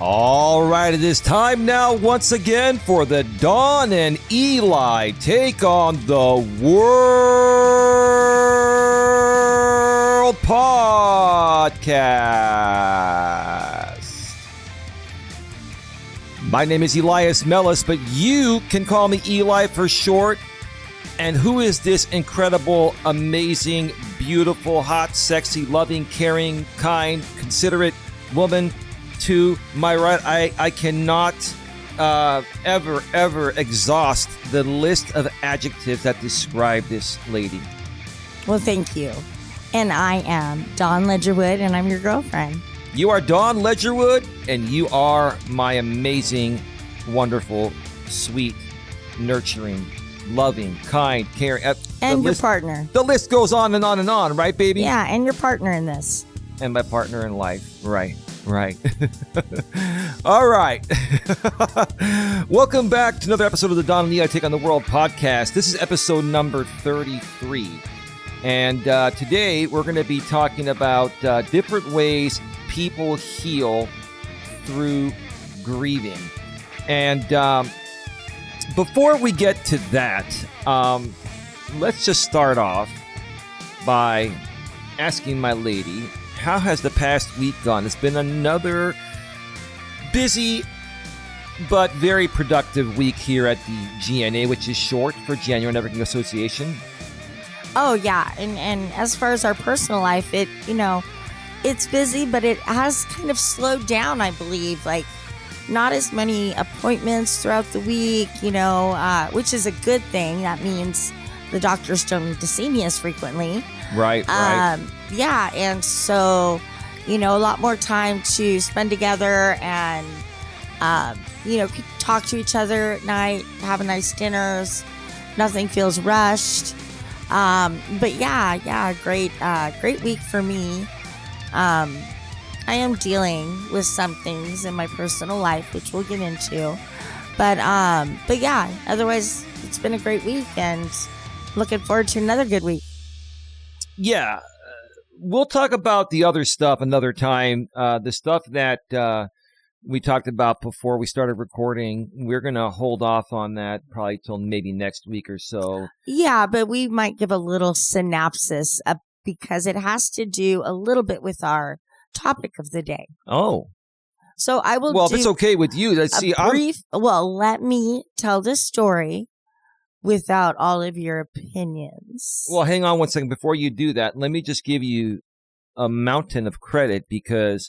All right, it is time now once again for the Dawn and Eli Take on the World podcast. My name is Elias Mellis, but you can call me Eli for short. And who is this incredible, amazing, beautiful, hot, sexy, loving, caring, kind, considerate woman to my right? I cannot ever exhaust the list of adjectives that describe this lady. Well, thank you. And I am Dawn Ledgerwood, and I'm your girlfriend. You are Dawn Ledgerwood, and you are my amazing, wonderful, sweet, nurturing, loving, kind, caring. And your partner. The list goes on and on and on, right, baby? Yeah, and your partner in this. And my partner in life. Right. All right. Welcome back to another episode of the Dawn and Eli Take on the World podcast. This is episode number 33. And today we're going to be talking about different ways people heal through grieving. And before we get to that, let's just start off by asking my lady, how has the past week gone? It's been another busy but very productive week here at the GNA, which is short for January Networking Association. Oh, yeah. And as far as our personal life, it's busy, but it has kind of slowed down, I believe. Like, not as many appointments throughout the week, which is a good thing. That means the doctors don't need to see me as frequently. Right. Yeah, and so, a lot more time to spend together and, talk to each other at night, have nice dinners. Nothing feels rushed. But yeah, great week for me. I am dealing with some things in my personal life, which we'll get into. But yeah, otherwise, it's been a great week and looking forward to another good week. Yeah, we'll talk about the other stuff another time. The stuff that we talked about before we started recording, we're going to hold off on that probably till maybe next week or so. Yeah, but we might give a little synopsis because it has to do a little bit with our topic of the day. Oh. So I will Well, if it's okay with you, let's see. Let me tell the story without all of your opinions. Well, hang on one second. Before you do that, let me just give you a mountain of credit, because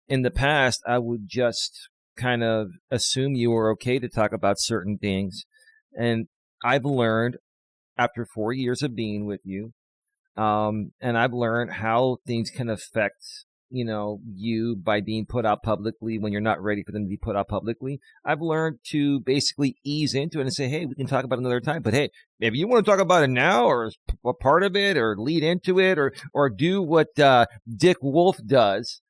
in the past, I would just kind of assume you were okay to talk about certain things. And I've learned after 4 years of being with you, and I've learned how things can affect you by being put out publicly when you're not ready for them to be put out publicly. I've learned to basically ease into it and say, hey, we can talk about it another time. But hey, if you want to talk about it now, or a part of it, or lead into it, or do what Dick Wolf does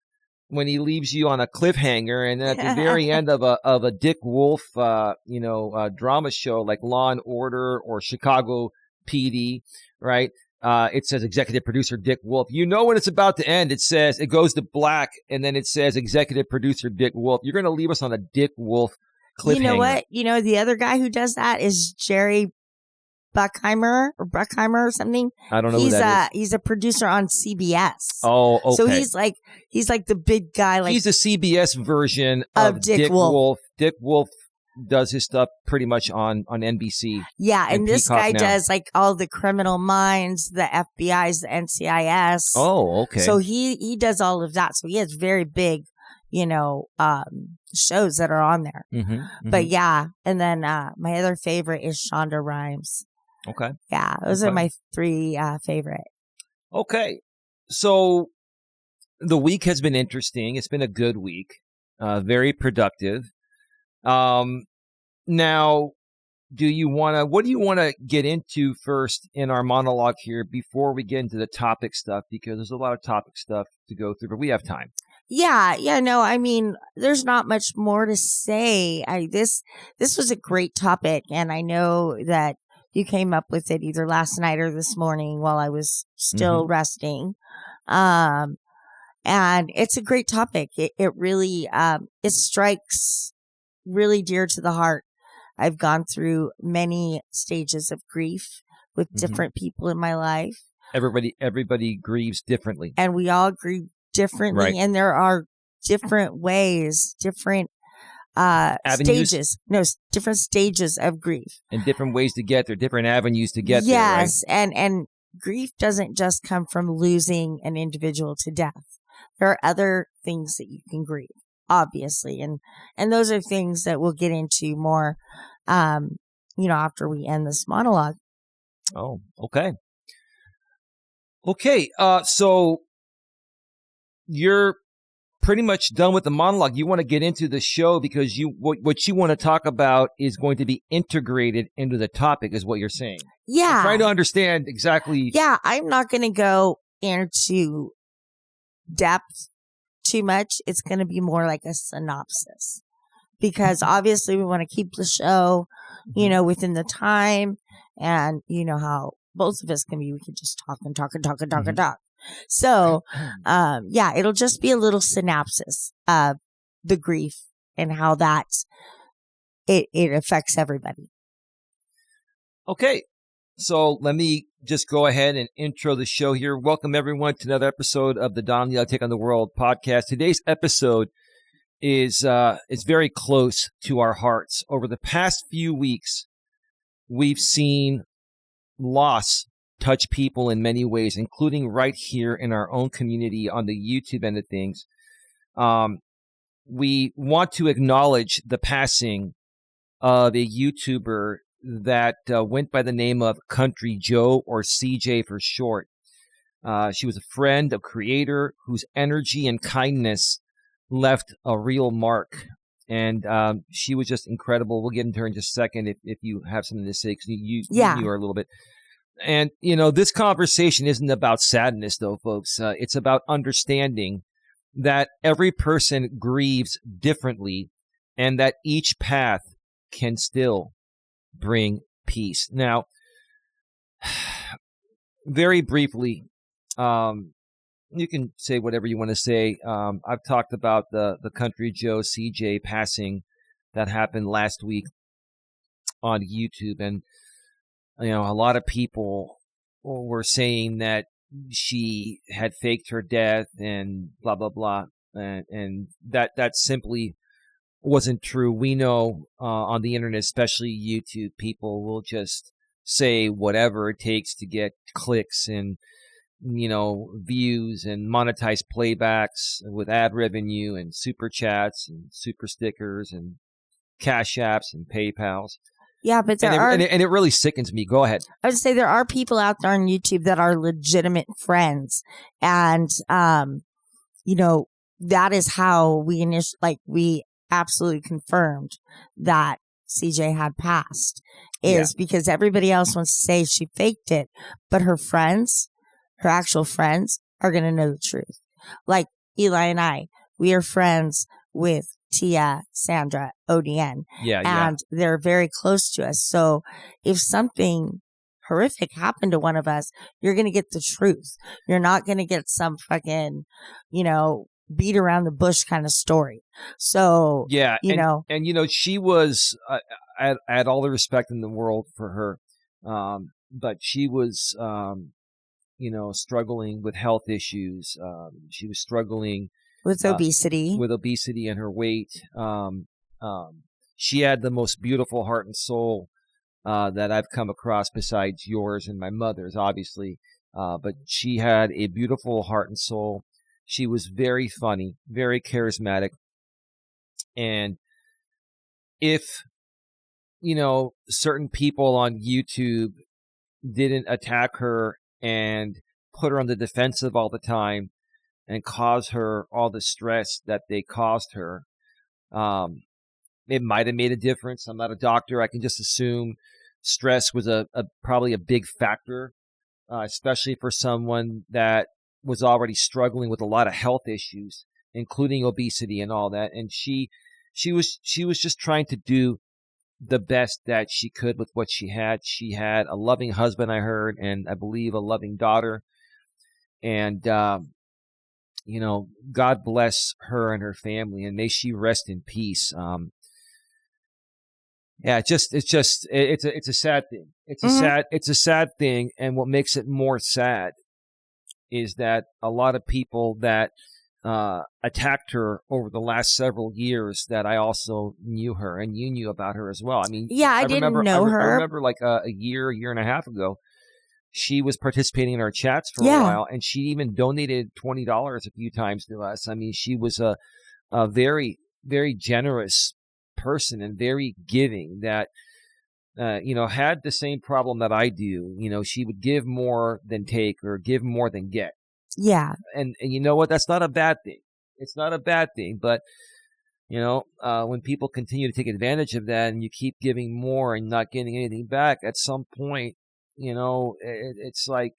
when he leaves you on a cliffhanger, and at the very end of a Dick Wolf drama show like Law and Order or Chicago PD, right? It says executive producer Dick Wolf. When it's about to end, it goes to black, and then it says executive producer Dick Wolf. You're going to leave us on a Dick Wolf cliffhanger. You know what? The other guy who does that is Jerry Bruckheimer or something. I don't know who that is. He's a producer on CBS. Oh, okay. So he's like the big guy. Like, he's the CBS version of Dick Wolf. Dick Wolf does his stuff pretty much on NBC. Yeah, and this guy does like all the Criminal Minds, the FBI's, the NCIS. Oh, okay. So he does all of that. So he has very big, shows that are on there. Mm-hmm. But yeah, and then my other favorite is Shonda Rhimes. Okay. Yeah, those are my three favorite. Okay. So the week has been interesting. It's been a good week. Very productive. Now, what do you want to get into first in our monologue here before we get into the topic stuff? Because there's a lot of topic stuff to go through, but we have time. Yeah, no, I mean, there's not much more to say. This was a great topic, and I know that you came up with it either last night or this morning while I was still resting. And it's a great topic. It really, it strikes really dear to the heart. I've gone through many stages of grief with different people in my life. Everybody grieves differently. And we all grieve differently. Right. And there are different ways, different stages. No, different stages of grief. And different ways to get there, different avenues to get yes, there. Right? And grief doesn't just come from losing an individual to death. There are other things that you can grieve, obviously. And those are things that we'll get into more, after we end this monologue. Oh, okay. Okay. So you're pretty much done with the monologue. You want to get into the show because what you want to talk about is going to be integrated into the topic, is what you're saying. Yeah. I'm trying to understand exactly. Yeah. I'm not going to go into depth too much. It's going to be more like a synopsis, because obviously we want to keep the show, within the time, and you know how both of us can be. We can just talk and talk and talk and talk and talk. So, it'll just be a little synopsis of the grief and how that it affects everybody. Okay. So let me just go ahead and intro the show here. Welcome everyone to another episode of the Don Leal Take on the World podcast. Today's episode is very close to our hearts. Over the past few weeks, we've seen loss touch people in many ways, including right here in our own community on the YouTube end of things. We want to acknowledge the passing of a YouTuber that went by the name of Country Joe, or CJ for short. She was a friend, a creator whose energy and kindness left a real mark. And she was just incredible. We'll get into her in just a second if you have something to say, because you knew her a little bit. And, this conversation isn't about sadness, though, folks. It's about understanding that every person grieves differently and that each path can still bring peace. Now, very briefly, you can say whatever you want to say. I've talked about the Country Joe CJ passing that happened last week on YouTube, and a lot of people were saying that she had faked her death and blah blah blah, and that simply wasn't true. We know on the internet, especially YouTube, people will just say whatever it takes to get clicks and views and monetize playbacks with ad revenue and super chats and super stickers and cash apps and PayPals. Yeah, but and it really sickens me. Go ahead. I would say there are people out there on YouTube that are legitimate friends, and that is how we absolutely confirmed that CJ had passed, because everybody else wants to say she faked it, but her actual friends are going to know the truth. Like Eli and I, we are friends with Tia, Sandra, ODN, and they're very close to us. So if something horrific happened to one of us, you're going to get the truth. You're not going to get some fucking, beat around the bush kind of story. So, she was, I had all the respect in the world for her. But she was, struggling with health issues. She was struggling with obesity, and her weight. She had the most beautiful heart and soul that I've come across, besides yours and my mother's, obviously. But she had a beautiful heart and soul. She was very funny, very charismatic. And if, certain people on YouTube didn't attack her and put her on the defensive all the time and cause her all the stress that they caused her, it might have made a difference. I'm not a doctor. I can just assume stress was probably a big factor, especially for someone that was already struggling with a lot of health issues, including obesity and all that. And she was just trying to do the best that she could with what she had. She had a loving husband, I heard, and I believe a loving daughter. And God bless her and her family, and may she rest in peace. Yeah, it's a sad thing. It's a sad thing, and what makes it more sad is that a lot of people that attacked her over the last several years, that I also knew her, and you knew about her as well. I mean, Yeah, I didn't know her. I remember like a year and a half ago, she was participating in our chats for a while, and she even donated $20 a few times to us. I mean, she was a very, very generous person and very giving, that had the same problem that I do. She would give more than take, or give more than get. Yeah. And you know what? That's not a bad thing. It's not a bad thing. But, when people continue to take advantage of that, and you keep giving more and not getting anything back, at some point, it's like,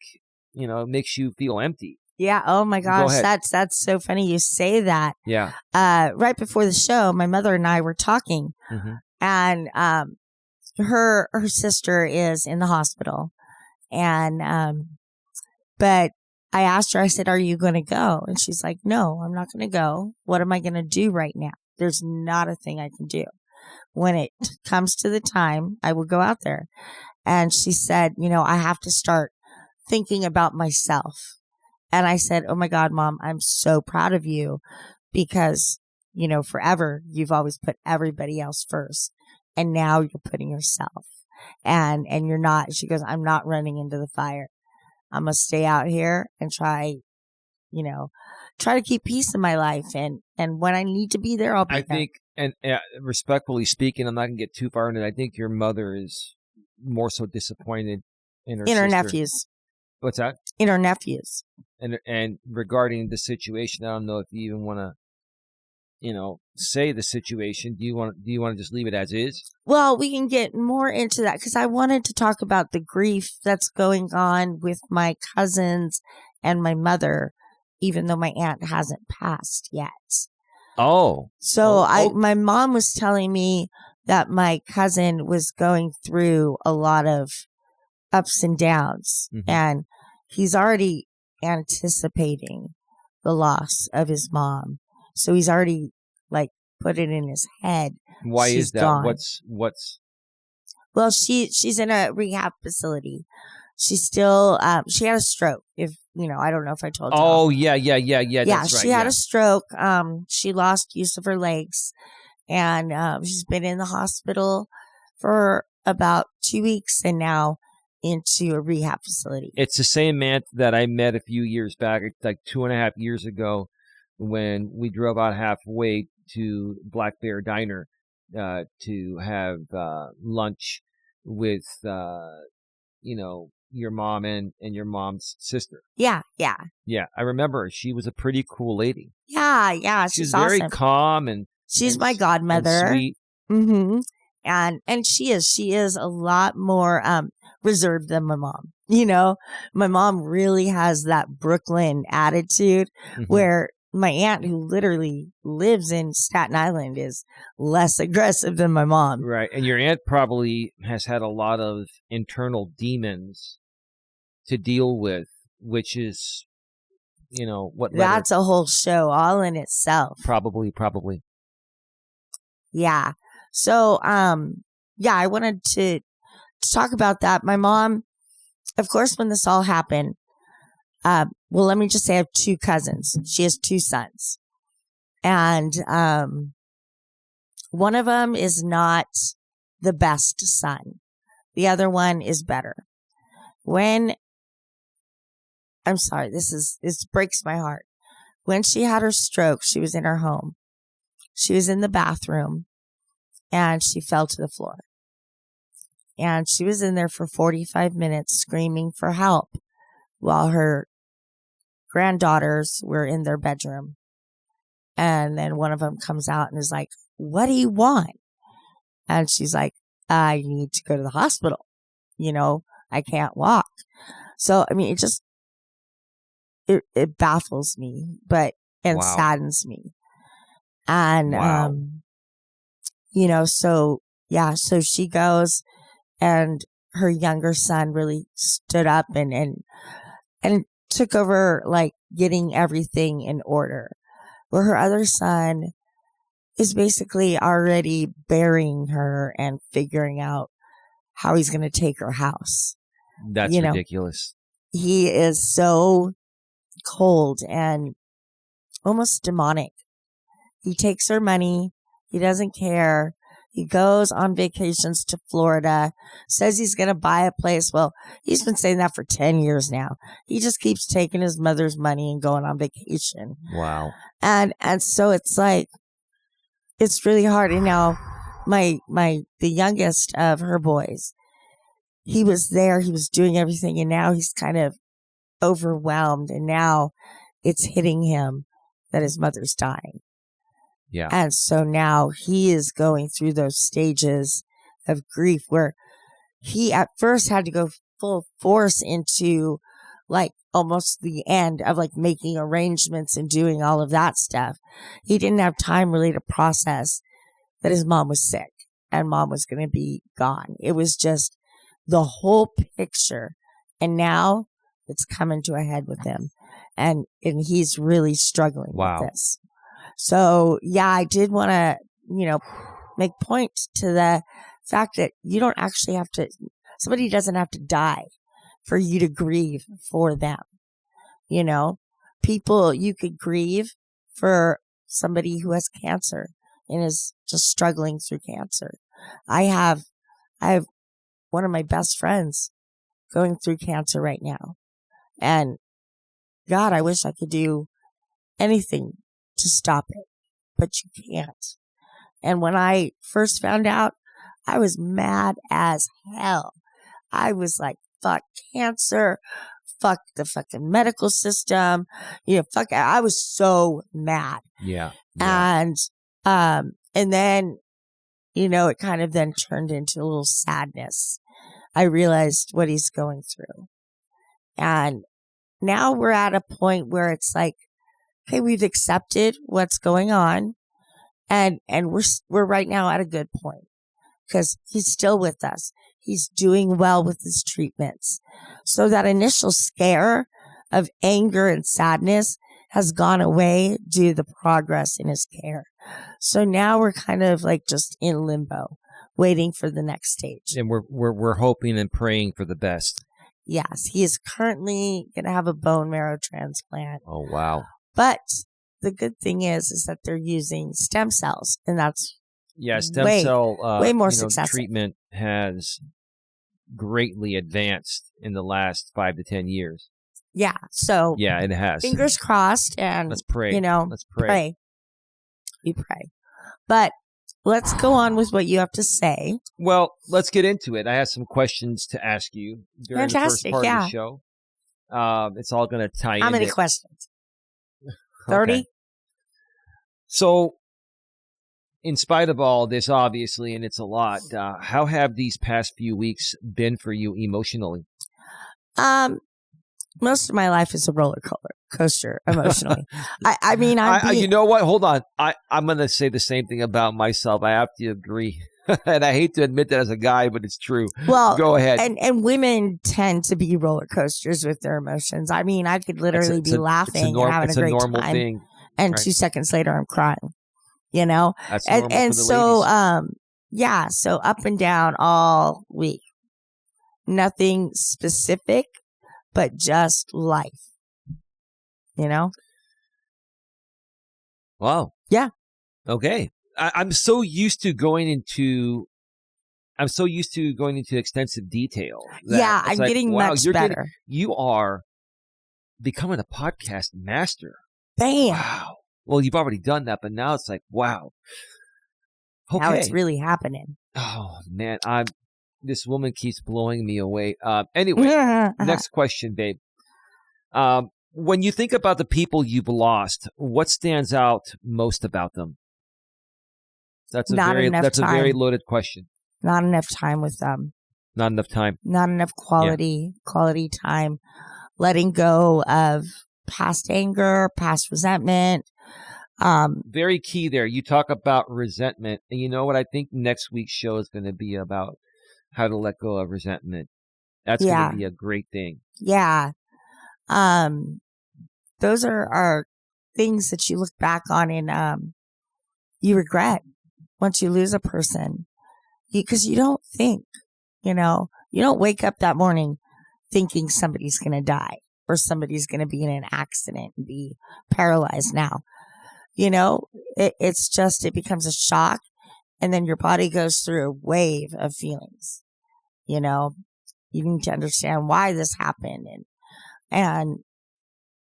it makes you feel empty. Yeah. Oh my gosh. That's so funny you say that. Yeah. Right before the show, my mother and I were talking, and her sister is in the hospital, and but I asked her, I said, "Are you going to go?" And she's like, "No, I'm not going to go. What am I going to do right now? There's not a thing I can do. When it comes to the time, I will go out there." And she said, "I have to start thinking about myself." And I said, "Oh my God, Mom, I'm so proud of you, because, forever you've always put everybody else first. And now you're putting yourself, and you're not." She goes, "I'm not running into the fire. I'm going to stay out here and try to keep peace in my life. And when I need to be there, I'll be there." I think, and respectfully speaking, I'm not going to get too far into it. I think your mother is more so disappointed in her nephews. What's that? In her nephews. And regarding the situation, I don't know if you even want to, say the situation. Do you want to just leave it as is? Well, we can get more into that, because I wanted to talk about the grief that's going on with my cousins and my mother, even though my aunt hasn't passed yet. Oh. So my mom was telling me that my cousin was going through a lot of ups and downs, and he's already anticipating the loss of his mom. So he's already put it in his head. Why is that? Gone. What's? Well, she's in a rehab facility. She's still, she had a stroke. If, I don't know if I told you. Oh, yeah. That's right. She had a stroke. She lost use of her legs, and she's been in the hospital for about 2 weeks, and now into a rehab facility. It's the same aunt that I met a few years back, like 2.5 years ago, when we drove out halfway to Black Bear Diner to have lunch with, your mom and your mom's sister. Yeah. I remember her. She was a pretty cool lady. Yeah. She's awesome. very calm, and she's my godmother. And sweet. And she is a lot more reserved than my mom. My mom really has that Brooklyn attitude, where my aunt, who literally lives in Staten Island, is less aggressive than my mom. Right. And your aunt probably has had a lot of internal demons to deal with, which is, that's a whole show all in itself. Probably. Yeah. So, I wanted to talk about that. My mom, of course, when this all happened, well, let me just say I have 2 cousins. She has 2 sons. And one of them is not the best son. The other one is better. I'm sorry, this breaks my heart. When she had her stroke, she was in her home. She was in the bathroom, and she fell to the floor. And she was in there for 45 minutes screaming for help while her granddaughters were in their bedroom. And then one of them comes out and is like, "What do you want?" And she's like, "I need to go to the hospital. I can't walk." So, I mean, it baffles me, and saddens me. And, so she goes, and her younger son really stood up and took over like getting everything in order, where her other son is basically already burying her and figuring out how he's going to take her house. That's ridiculous. He is so cold and almost demonic. He takes her money. He doesn't care. He goes on vacations to Florida, says he's going to buy a place. Well, he's been saying that for 10 years now. He just keeps taking his mother's money and going on vacation. Wow. And so it's like, it's really hard. And now the youngest of her boys, he was there, he was doing everything. And now he's kind of overwhelmed. And now it's hitting him that his mother's dying. Yeah. And so now he is going through those stages of grief where he at first had to go full force into like almost the end of like making arrangements and doing all of that stuff. He didn't have time really to process that his mom was sick and mom was going to be gone. It was just the whole picture. And now it's coming to a head with him. And he's really struggling with this. So, yeah, I did want to, make point to the fact that you don't actually have to, somebody doesn't have to die for you to grieve for them. People, you could grieve for somebody who has cancer and is just struggling through cancer. I have one of my best friends going through cancer right now. And God, I wish I could do anything to stop it, but you can't. And when I first found out, I was mad as hell. I was like, fuck cancer, fuck the fucking medical system, fuck. I was so mad. Yeah. And then, it kind of then turned into a little sadness. I realized what he's going through. And now we're at a point where it's like, okay, we've accepted what's going on, and we're right now at a good point because he's still with us. He's doing well with his treatments. So that initial scare of anger and sadness has gone away due to the progress in his care. So now we're kind of like just in limbo, waiting for the next stage. And we're hoping and praying for the best. Yes, he is currently going to have a bone marrow transplant. Oh, wow. But the good thing is that they're using stem cells, and that's stem cell way more successful. Treatment has greatly advanced in the last 5 to 10 years. Yeah, so it has. Fingers crossed, and let's pray. Let's pray. We pray. But let's go on with what you have to say. Well, let's get into it. I have some questions to ask you during the first part of the show. It's all going to tie in. How many questions? 30? Okay. So, in spite of all this, obviously, and it's a lot, how have these past few weeks been for you emotionally? Most of my life is a roller coaster emotionally. I mean, you know what? Hold on. I'm going to say the same thing about myself. I have to agree. And I hate to admit that as a guy, but it's true. Well, go ahead. And women tend to be roller coasters with their emotions. I mean, I could literally be laughing and having a great time. Thing, and right? 2 seconds later, I'm crying. That's normal and for the so, ladies. So up and down all week. Nothing specific, but just life. Wow. Yeah. Okay. I'm so used to going into extensive detail. Yeah, I'm like, getting much better. You are becoming a podcast master. Bam. Wow. Well, you've already done that, but now it's like, wow. Okay. Now it's really happening. Oh, man. This woman keeps blowing me away. Anyway, next question, babe. When you think about the people you've lost, what stands out most about them? That's a very loaded question. Not enough time with them. Not enough time. Not enough quality time. Letting go of past anger, past resentment. Very key there. You talk about resentment. And you know what? I think next week's show is going to be about how to let go of resentment. That's going to be a great thing. Yeah. Those are things that you look back on and you regret once you lose a person, because you don't think, you don't wake up that morning thinking somebody's going to die or somebody's going to be in an accident and be paralyzed now. It's just, it becomes a shock, and then your body goes through a wave of feelings. You need to understand why this happened and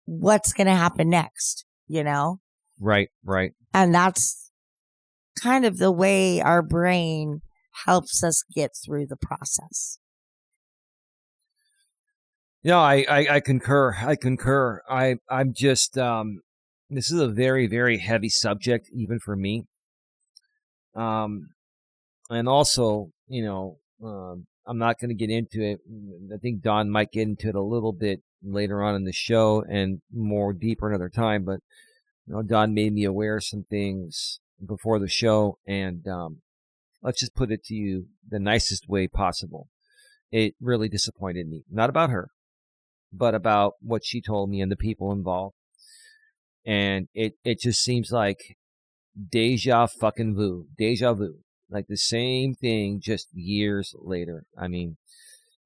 what's going to happen next, Right. And that's kind of the way our brain helps us get through the process. No, I concur. I'm just, this is a very, very heavy subject, even for me. And also, I'm not going to get into it. I think Don might get into it a little bit later on in the show and more deeper another time. But Don made me aware of some things before the show, and let's just put it to you the nicest way possible. It really disappointed me. Not about her, but about what she told me and the people involved. And it just seems like deja vu. Like the same thing, just years later. I mean,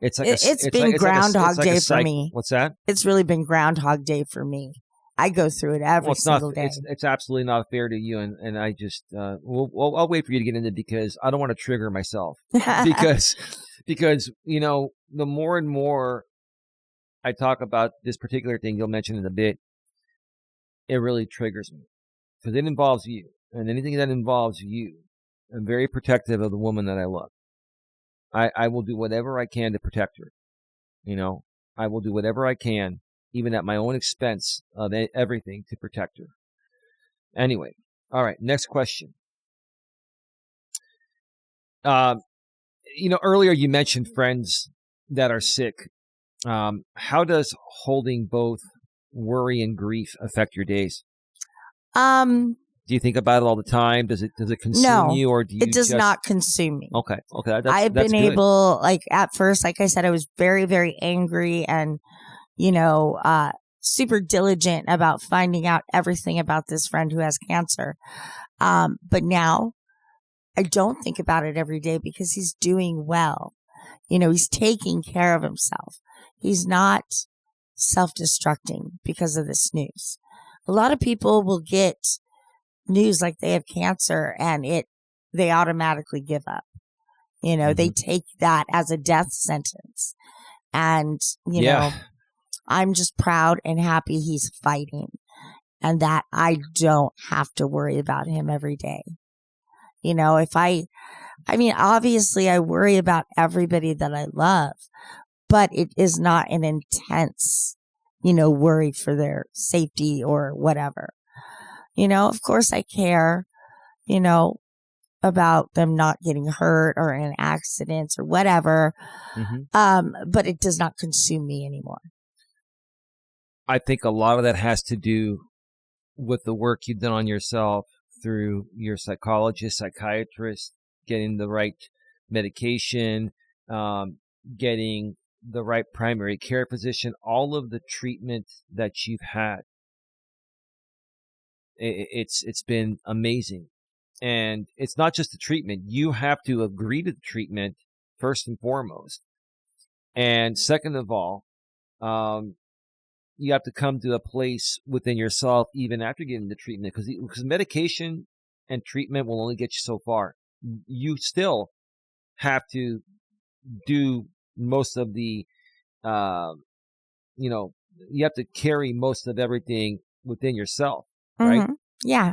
it's like it's been Groundhog Day for me. What's that? It's really been Groundhog Day for me. I go through it every single day. It's absolutely not fair to you, and I just I'll wait for you to get into it, because I don't want to trigger myself. because the more and more I talk about this particular thing you'll mention in a bit, it really triggers me, because it involves you, and anything that involves you, I'm very protective of the woman that I love. I will do whatever I can to protect her. I will do whatever I can, even at my own expense of everything, to protect her. Anyway, all right, next question. Earlier you mentioned friends that are sick. How does holding both worry and grief affect your days? Do you think about it all the time? Does it consume you, or do you? It does not consume me. Okay. I've been able, at first, like I said, I was very, very angry and, super diligent about finding out everything about this friend who has cancer. But now I don't think about it every day, because he's doing well. He's taking care of himself. He's not self-destructing because of this news. A lot of people will get news like they have cancer and they automatically give up. They take that as a death sentence. And, I'm just proud and happy he's fighting, and that I don't have to worry about him every day. Obviously I worry about everybody that I love, but it is not an intense, worry for their safety or whatever. Of course I care, about them not getting hurt or in accidents or whatever. But it does not consume me anymore. I think a lot of that has to do with the work you've done on yourself through your psychologist, psychiatrist, getting the right medication, getting the right primary care physician, all of the treatment that you've had. It's been amazing. And it's not just the treatment. You have to agree to the treatment first and foremost. And second of all, you have to come to a place within yourself even after getting the treatment, because medication and treatment will only get you so far. You still have to do most of the, you have to carry most of everything within yourself, right? Mm-hmm. Yeah.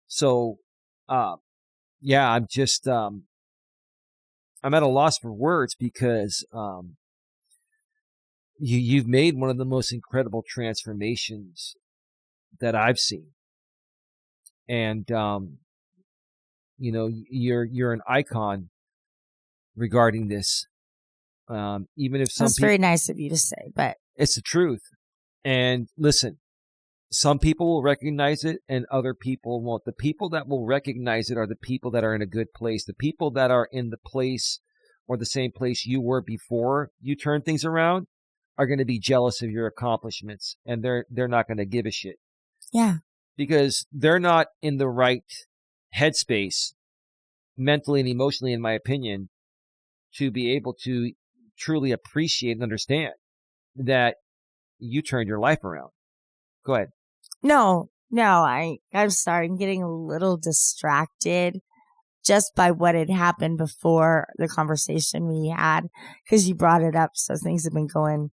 So, I'm just, I'm at a loss for words, because, you've made one of the most incredible transformations that I've seen. And, you're an icon regarding this. Even if that's very nice of you to say, but it's the truth. And listen, some people will recognize it and other people won't. The people that will recognize it are the people that are in a good place. The people that are in the place or the same place you were before you turned things around, are going to be jealous of your accomplishments, and they're not going to give a shit. Yeah. Because they're not in the right headspace, mentally and emotionally, in my opinion, to be able to truly appreciate and understand that you turned your life around. Go ahead. No, I'm sorry. I'm getting a little distracted just by what had happened before the conversation we had, because you brought it up. So things have been going.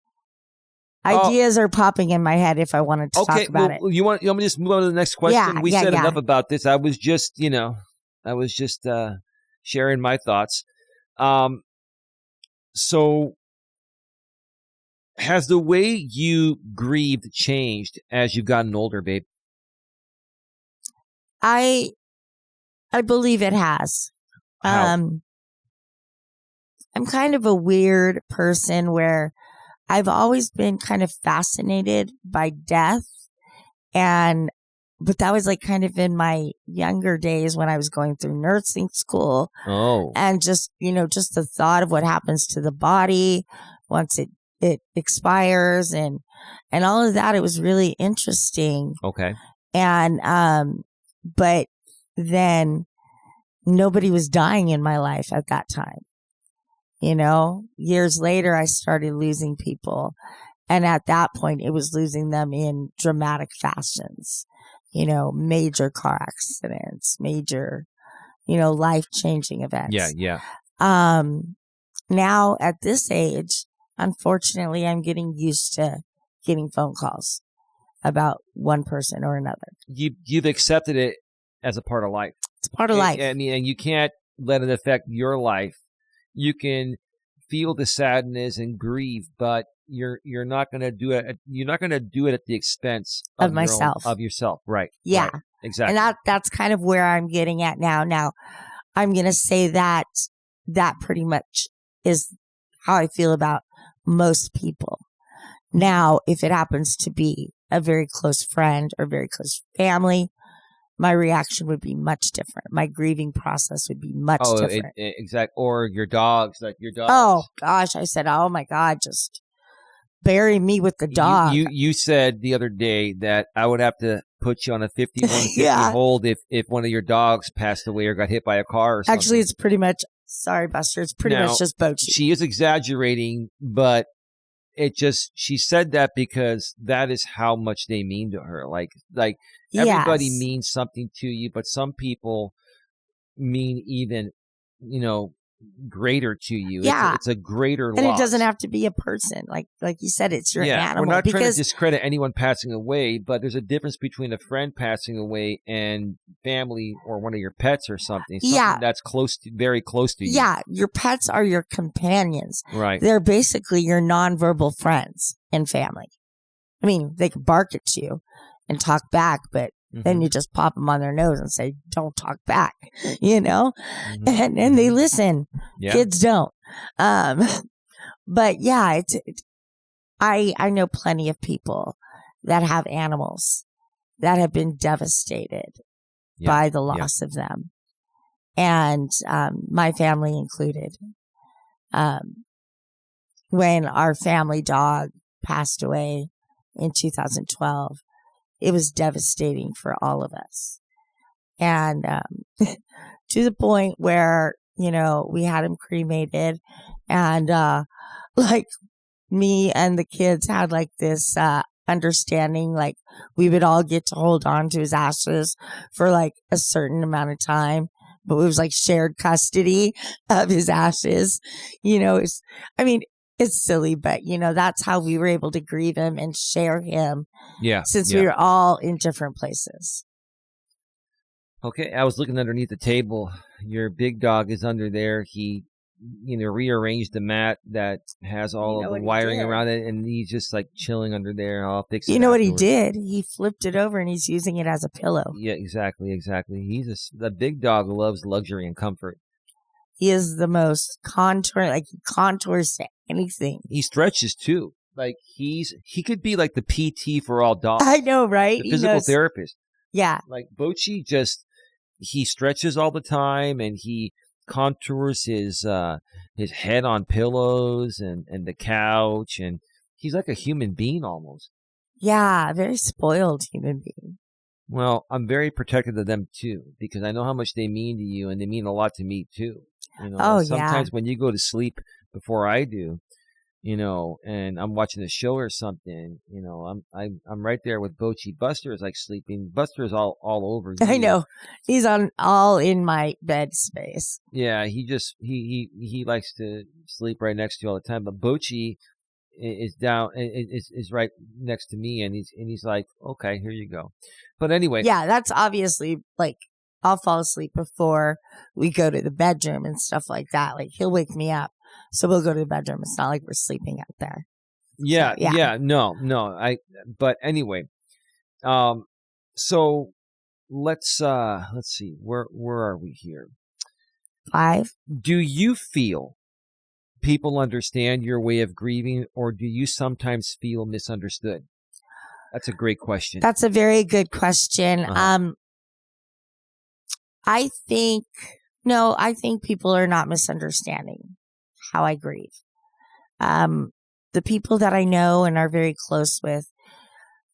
Ideas are popping in my head if I wanted to talk about it. You want me to just move on to the next question? Yeah, we said enough about this. I was just, sharing my thoughts. So has the way you grieved changed as you've gotten older, babe? I believe it has. How? I'm kind of a weird person where I've always been kind of fascinated by death, but that was like kind of in my younger days when I was going through nursing school. Oh. And just, just the thought of what happens to the body once it expires and all of that, it was really interesting. Okay. And, but then nobody was dying in my life at that time. Years later, I started losing people. And at that point, it was losing them in dramatic fashions, major car accidents, major, life-changing events. Yeah. Now at this age, unfortunately, I'm getting used to getting phone calls about one person or another. You've accepted it as a part of life. It's part of life. I mean, and you can't let it affect your life. You can feel the sadness and grieve, but you're not going to do it. You're not going to do it at the expense of myself, of yourself. Right. Yeah. Right. Exactly. And that's kind of where I'm getting at now. Now, I'm going to say that pretty much is how I feel about most people. Now, if it happens to be a very close friend or very close family, my reaction would be much different. My grieving process would be much different. Exactly. Or your dogs, like your dogs. Oh gosh, I said, oh my God, just bury me with the dog. You said the other day that I would have to put you on a 5150 hold if one of your dogs passed away or got hit by a car or something. Actually, it's pretty much, sorry, Buster, it's pretty much just Bochi. She is exaggerating, but she said that because that is how much they mean to her. Like everybody means something to you, but some people mean even, greater to you. Yeah. It's a greater loss. And it doesn't have to be a person. Like you said, it's your animal. We're not trying to discredit anyone passing away, but there's a difference between a friend passing away and family or one of your pets or something. That's very close to you. Yeah. Your pets are your companions. Right. They're basically your nonverbal friends and family. I mean, they can bark at you and talk back, but then you just pop them on their nose and say, don't talk back, and they listen. Yeah. Kids don't. But yeah, I know plenty of people that have animals that have been devastated by the loss of them. And, my family included. When our family dog passed away in 2012, it was devastating for all of us. And to the point where, we had him cremated and like me and the kids had like this understanding, like we would all get to hold on to his ashes for like a certain amount of time. But it was like shared custody of his ashes. It's silly, but that's how we were able to grieve him and share him. Yeah. Since we were all in different places. Okay. I was looking underneath the table. Your big dog is under there. He, rearranged the mat that has all of the wiring around it, and he's just like chilling under there. I'll fix it. You know what he did? He flipped it over and he's using it as a pillow. Yeah, exactly. The big dog loves luxury and comfort. He is the most he contours to anything. He stretches too. Like he could be like the PT for all dogs. I know, right? The physical therapist. Yeah. Like Bochi he stretches all the time and he contours his head on pillows and the couch, and he's like a human being almost. Yeah, a very spoiled human being. Well, I'm very protective of them too, because I know how much they mean to you, and they mean a lot to me too. Oh, Sometimes when you go to sleep before I do, and I'm watching a show or something, I'm right there with Bochi. Buster is like sleeping. Buster is all over you. I know. He's all in my bed space. Yeah, he likes to sleep right next to you all the time. But Bochi is down, is right next to me, and he's like, okay, here you go. But anyway, yeah, that's obviously like I'll fall asleep before we go to the bedroom and stuff like that. Like he'll wake me up, so we'll go to the bedroom. It's not like we're sleeping out there. Yeah, so, yeah, no. But anyway, so let's see, where are we here? 5. Do you feel people understand your way of grieving, or do you sometimes feel misunderstood? That's a great question. That's a very good question. I think people are not misunderstanding how I grieve. The people that I know and are very close with,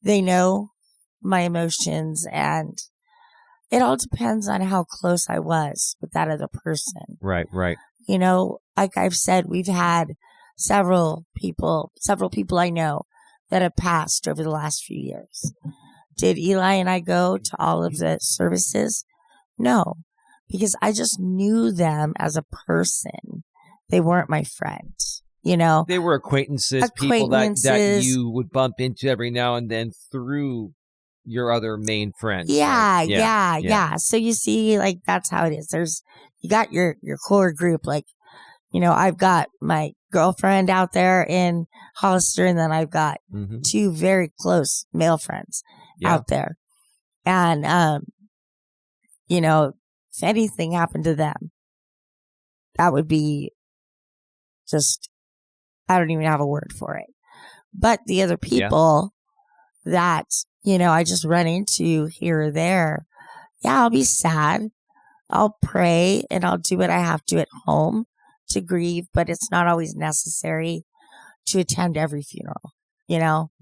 they know my emotions, and it all depends on how close I was with that other person. Right. Like I've said, we've had several people I know that have passed over the last few years. Did Eli and I go to all of the services? No, because I just knew them as a person. They weren't my friends, They were acquaintances, people that you would bump into every now and then through your other main friends. Yeah, right? yeah. So you see, like, that's how it is. You got your core group, like, I've got my girlfriend out there in Hollister, and then I've got 2 very close male friends out there. And, if anything happened to them, that would be just, I don't even have a word for it. But the other people that, I just run into here or there, I'll be sad. I'll pray and I'll do what I have to at home to grieve, but it's not always necessary to attend every funeral,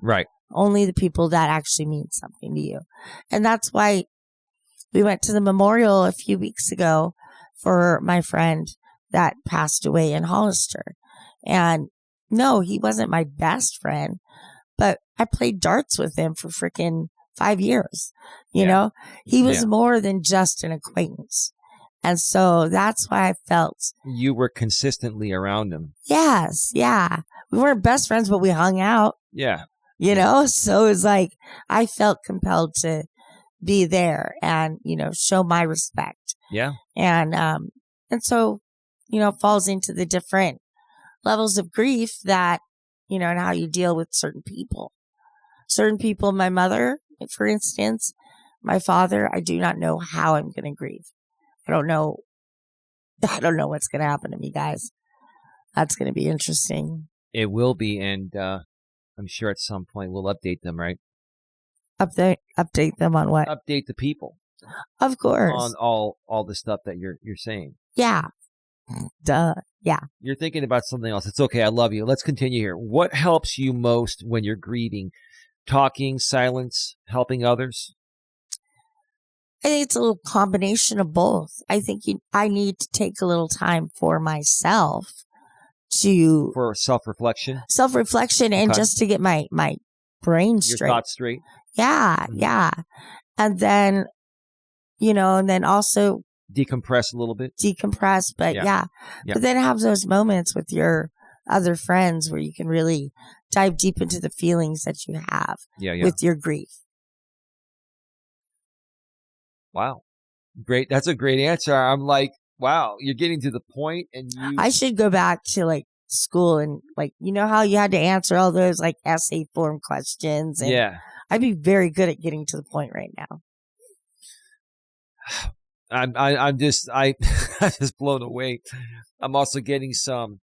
Right. Only the people that actually mean something to you. And that's why we went to the memorial a few weeks ago for my friend that passed away in Hollister. And no, he wasn't my best friend, but I played darts with him for freaking 5 years. He was more than just an acquaintance. And so that's why I felt you were consistently around him. Yes. Yeah. We weren't best friends, but we hung out. Yeah. So it was like, I felt compelled to be there and, show my respect. Yeah. And so, it falls into the different levels of grief that, and how you deal with certain people. Certain people, my mother, for instance, my father, I do not know how I'm going to grieve. I don't know what's going to happen to me, guys. That's going to be interesting. It will be, and I'm sure at some point we'll update them, right? Update them on what? Update the people. Of course. On all the stuff that you're saying. Yeah. Duh. Yeah. You're thinking about something else. It's okay. I love you. Let's continue here. What helps you most when you're grieving? Talking, silence, helping others? I think it's a little combination of both. I think I need to take a little time for myself for self-reflection. And just to get my brain straight. Your thoughts straight. Yeah. Yeah. And then, and then also decompress a little bit. But yeah. But then have those moments with your other friends where you can really dive deep into the feelings that you have with your grief. Wow. Great. That's a great answer. I'm like, wow, you're getting to the point, and I should go back to like school and like, how you had to answer all those like essay form questions. And I'd be very good at getting to the point right now. I'm just blown away. I'm also getting some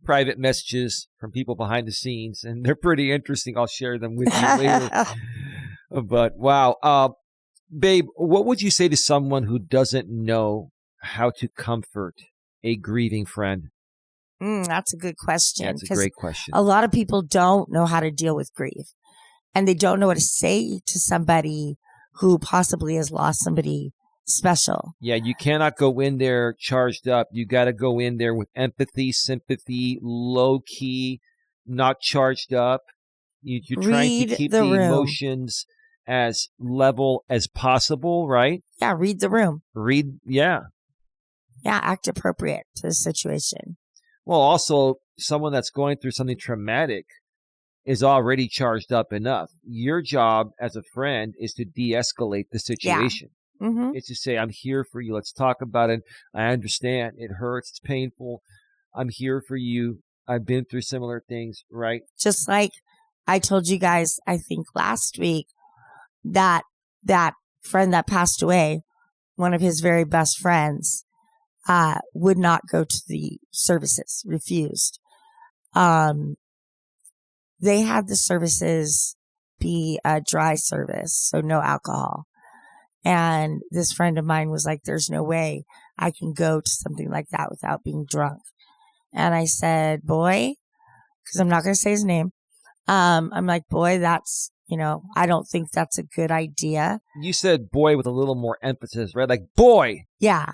private messages from people behind the scenes, and they're pretty interesting. I'll share them with you later. But wow. Babe, what would you say to someone who doesn't know how to comfort a grieving friend? That's a good question. That's a great question. A lot of people don't know how to deal with grief, and they don't know what to say to somebody who possibly has lost somebody special. Yeah, you cannot go in there charged up. You got to go in there with empathy, sympathy, low key, not charged up. You're trying to keep the emotions as level as possible, right? Yeah, read the room. Yeah, act appropriate to the situation. Well, also, someone that's going through something traumatic is already charged up enough. Your job as a friend is to de-escalate the situation. Yeah. Mm-hmm. It's to say, I'm here for you. Let's talk about it. I understand. It hurts. It's painful. I'm here for you. I've been through similar things, right? Just like I told you guys, I think last week, that friend that passed away, one of his very best friends, would not go to the services, refused. They had the services be a dry service, so no alcohol. And this friend of mine was like, there's no way I can go to something like that without being drunk. And I said, boy, because I'm not going to say his name. I'm like, boy, that's, I don't think that's a good idea. You said boy with a little more emphasis, right? Like, boy. Yeah.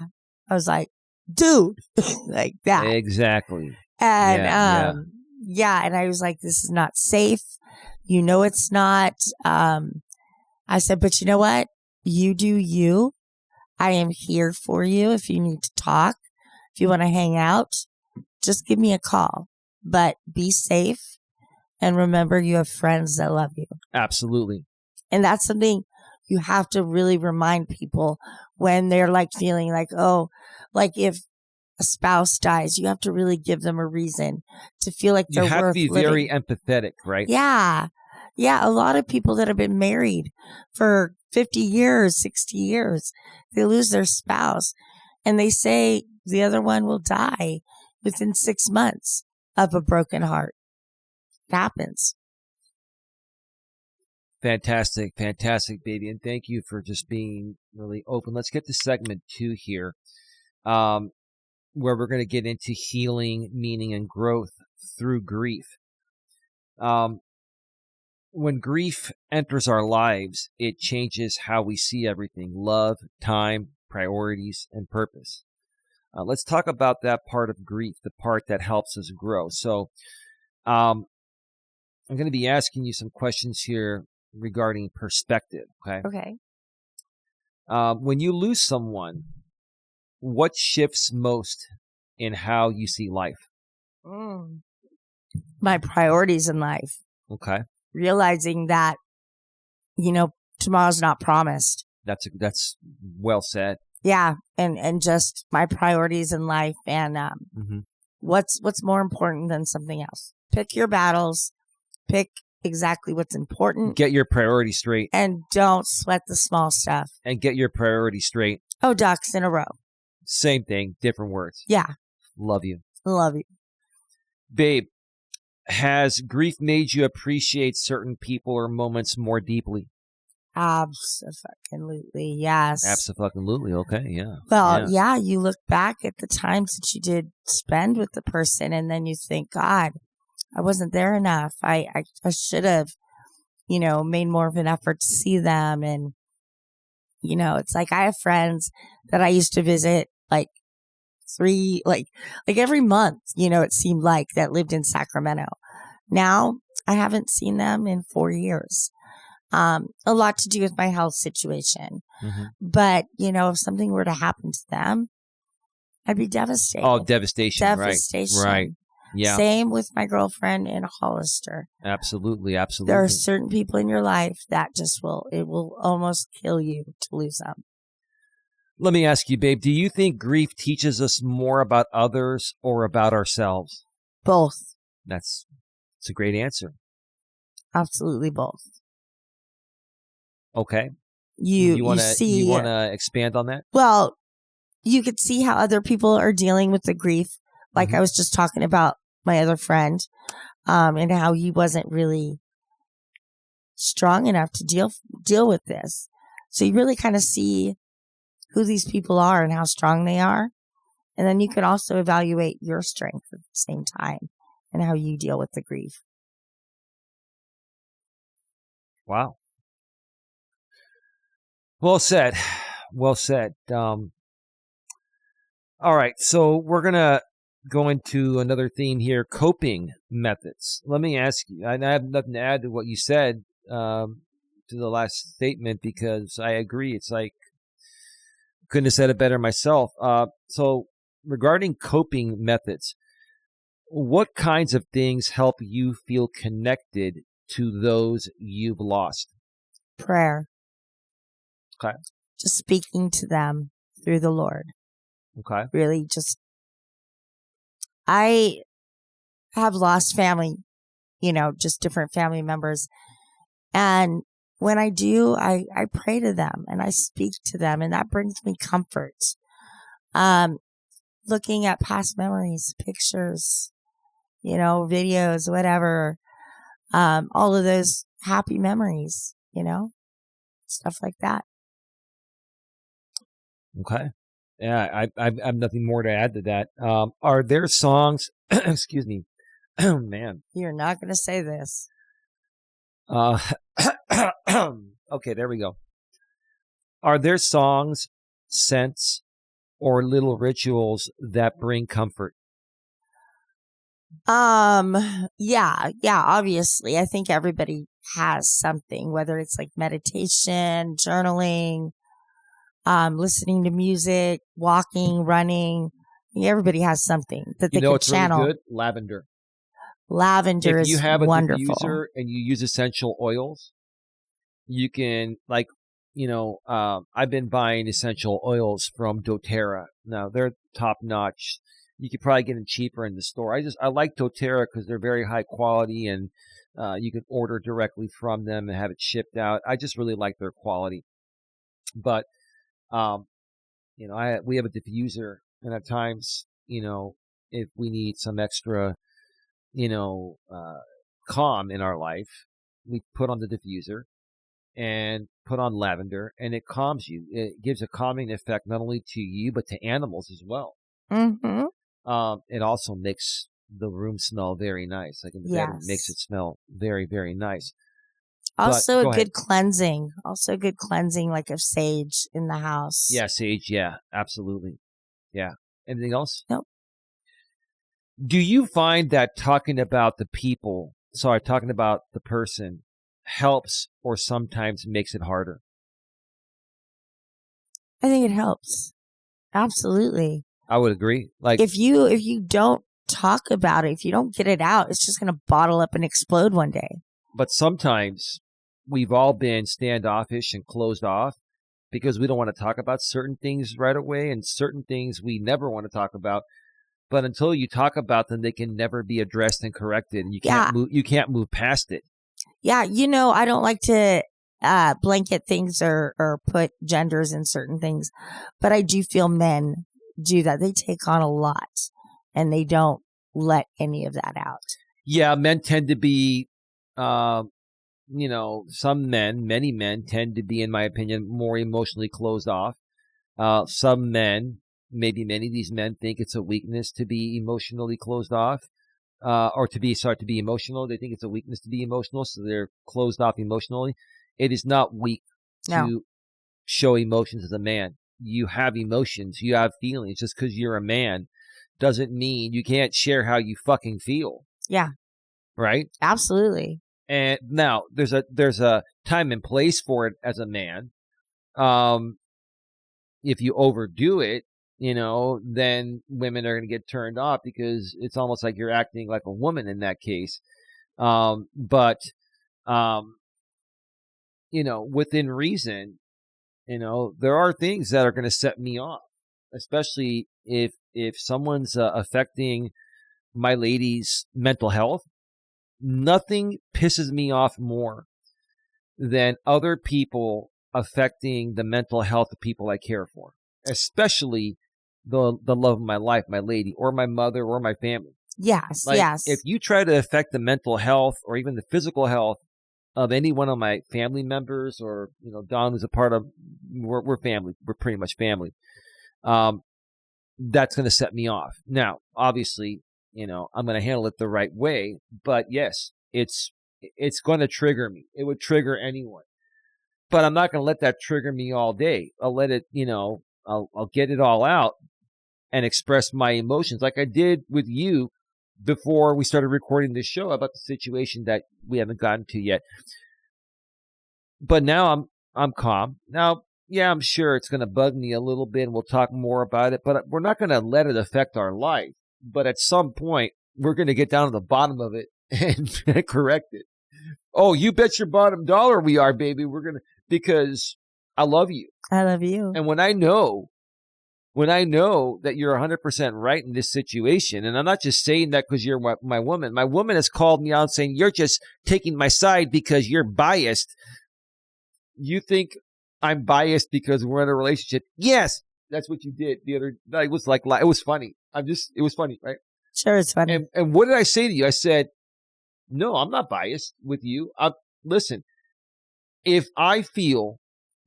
I was like, dude, like that. Exactly. And, and I was like, this is not safe. It's not. I said, but you know what? You do you. I am here for you. If you need to talk, if you want to hang out, just give me a call, but be safe. And remember, you have friends that love you. Absolutely. And that's something you have to really remind people when they're like feeling like, oh, like if a spouse dies, you have to really give them a reason to feel like they're worth living. You have to be very empathetic, right? Yeah. Yeah. A lot of people that have been married for 50 years, 60 years, they lose their spouse and they say the other one will die within 6 months of a broken heart. It happens. Fantastic, baby. And thank you for just being really open. Let's get to segment 2 here, where we're going to get into healing, meaning, and growth through grief. When grief enters our lives, it changes how we see everything: love, time, priorities, and purpose. Let's talk about that part of grief, the part that helps us grow. So I'm going to be asking you some questions here regarding perspective, okay? Okay. When you lose someone, what shifts most in how you see life? My priorities in life. Okay. Realizing that, tomorrow's not promised. That's well said. Yeah. And just my priorities in life and what's more important than something else. Pick your battles. Pick exactly what's important. Get your priorities straight. And don't sweat the small stuff. And get your priorities straight. Oh, ducks in a row. Same thing, different words. Yeah. Love you. Love you. Babe, has grief made you appreciate certain people or moments more deeply? Absolutely, yes. Absolutely, okay, yeah. Well, yeah, you look back at the times that you did spend with the person and then you think, God, I wasn't there enough. I should have, made more of an effort to see them. And, it's like I have friends that I used to visit like every month, it seemed like, that lived in Sacramento. Now I haven't seen them in 4 years. A lot to do with my health situation. Mm-hmm. But, if something were to happen to them, I'd be devastated. Oh, devastation. Right. Yeah. Same with my girlfriend in Hollister. Absolutely. There are certain people in your life that it will almost kill you to lose them. Let me ask you, babe, do you think grief teaches us more about others or about ourselves? Both. That's a great answer. Absolutely both. Okay. You want to expand on that? Well, you could see how other people are dealing with the grief. Like I was just talking about my other friend, and how he wasn't really strong enough to deal with this. So you really kind of see who these people are and how strong they are. And then you can also evaluate your strength at the same time and how you deal with the grief. Wow. Well said. Well said. All right. So we're going to go into another theme here, coping methods. Let me ask you, and I have nothing to add to what you said to the last statement, because I agree. It's like, couldn't have said it better myself. So regarding coping methods, what kinds of things help you feel connected to those you've lost? Prayer. Okay. Just speaking to them through the Lord. Okay. Really just, I have lost family, just different family members. And when I do, I pray to them and I speak to them, and that brings me comfort. Looking at past memories, pictures, videos, whatever, all of those happy memories, stuff like that. Okay. Yeah, I have nothing more to add to that. Are there songs, excuse me, oh, man. You're not going to say this. Okay, there we go. Are there songs, scents, or little rituals that bring comfort? Yeah, obviously. I think everybody has something, whether it's like meditation, journaling, listening to music, walking, running. Everybody has something that they can It's channel. really good? Lavender. Lavender is wonderful. If you have a diffuser and you use essential oils, you can, like, I've been buying essential oils from doTERRA. Now, they're top notch. You could probably get them cheaper in the store. I like doTERRA because they're very high quality, and you can order directly from them and have it shipped out. I just really like their quality. But, we have a diffuser, and at times, if we need some extra, calm in our life, we put on the diffuser and put on lavender, and it calms you. It gives a calming effect not only to you, but to animals as well. Mm-hmm. It also makes the room smell very nice. Like in the bedroom, it makes it smell very, very nice. Also a good cleansing. Also good cleansing, like of sage in the house. Yeah, sage. Yeah, absolutely. Yeah. Anything else? Nope. Do you find that talking about the person helps or sometimes makes it harder? I think it helps. Absolutely. I would agree. Like, if you don't talk about it, if you don't get it out, it's just going to bottle up and explode one day. But sometimes we've all been standoffish and closed off because we don't want to talk about certain things right away, and certain things we never want to talk about. But until you talk about them, they can never be addressed and corrected. And you can't move past it. Yeah, I don't like to blanket things or put genders in certain things, but I do feel men do that. They take on a lot, and they don't let any of that out. Yeah, men tend to be, many men tend to be, in my opinion, more emotionally closed off. Some men, maybe many of these men, think it's a weakness to be emotionally closed off, or to be emotional. They think it's a weakness to be emotional, so they're closed off emotionally. It is not weak to show emotions as a man. You have emotions, you have feelings. Just because you're a man doesn't mean you can't share how you fucking feel. Yeah. Right? Absolutely. And now there's a time and place for it as a man. If you overdo it, then women are going to get turned off because it's almost like you're acting like a woman in that case. But within reason, there are things that are going to set me off, especially if someone's affecting my lady's mental health. Nothing pisses me off more than other people affecting the mental health of people I care for, especially the love of my life, my lady, or my mother, or my family. Yes, like, yes. If you try to affect the mental health or even the physical health of any one of my family members, or Don is a part of, we're family. We're pretty much family. that's going to set me off. Now, obviously, I'm going to handle it the right way, but yes, it's going to trigger me. It would trigger anyone, but I'm not going to let that trigger me all day. I'll let it, I'll get it all out and express my emotions like I did with you before we started recording this show about the situation that we haven't gotten to yet. But now I'm calm. Now, yeah, I'm sure it's going to bug me a little bit, and we'll talk more about it, but we're not going to let it affect our life. But at some point, we're going to get down to the bottom of it and correct it. Oh, you bet your bottom dollar we are, baby. Because I love you. I love you. And when I know that you're 100% right in this situation, and I'm not just saying that because you're my woman. My woman has called me out saying, you're just taking my side because you're biased. You think I'm biased because we're in a relationship? Yes, that's what you did the other night. It was funny. It was funny, right? Sure, it's funny. And what did I say to you? I said, no, I'm not biased with you. Listen, if I feel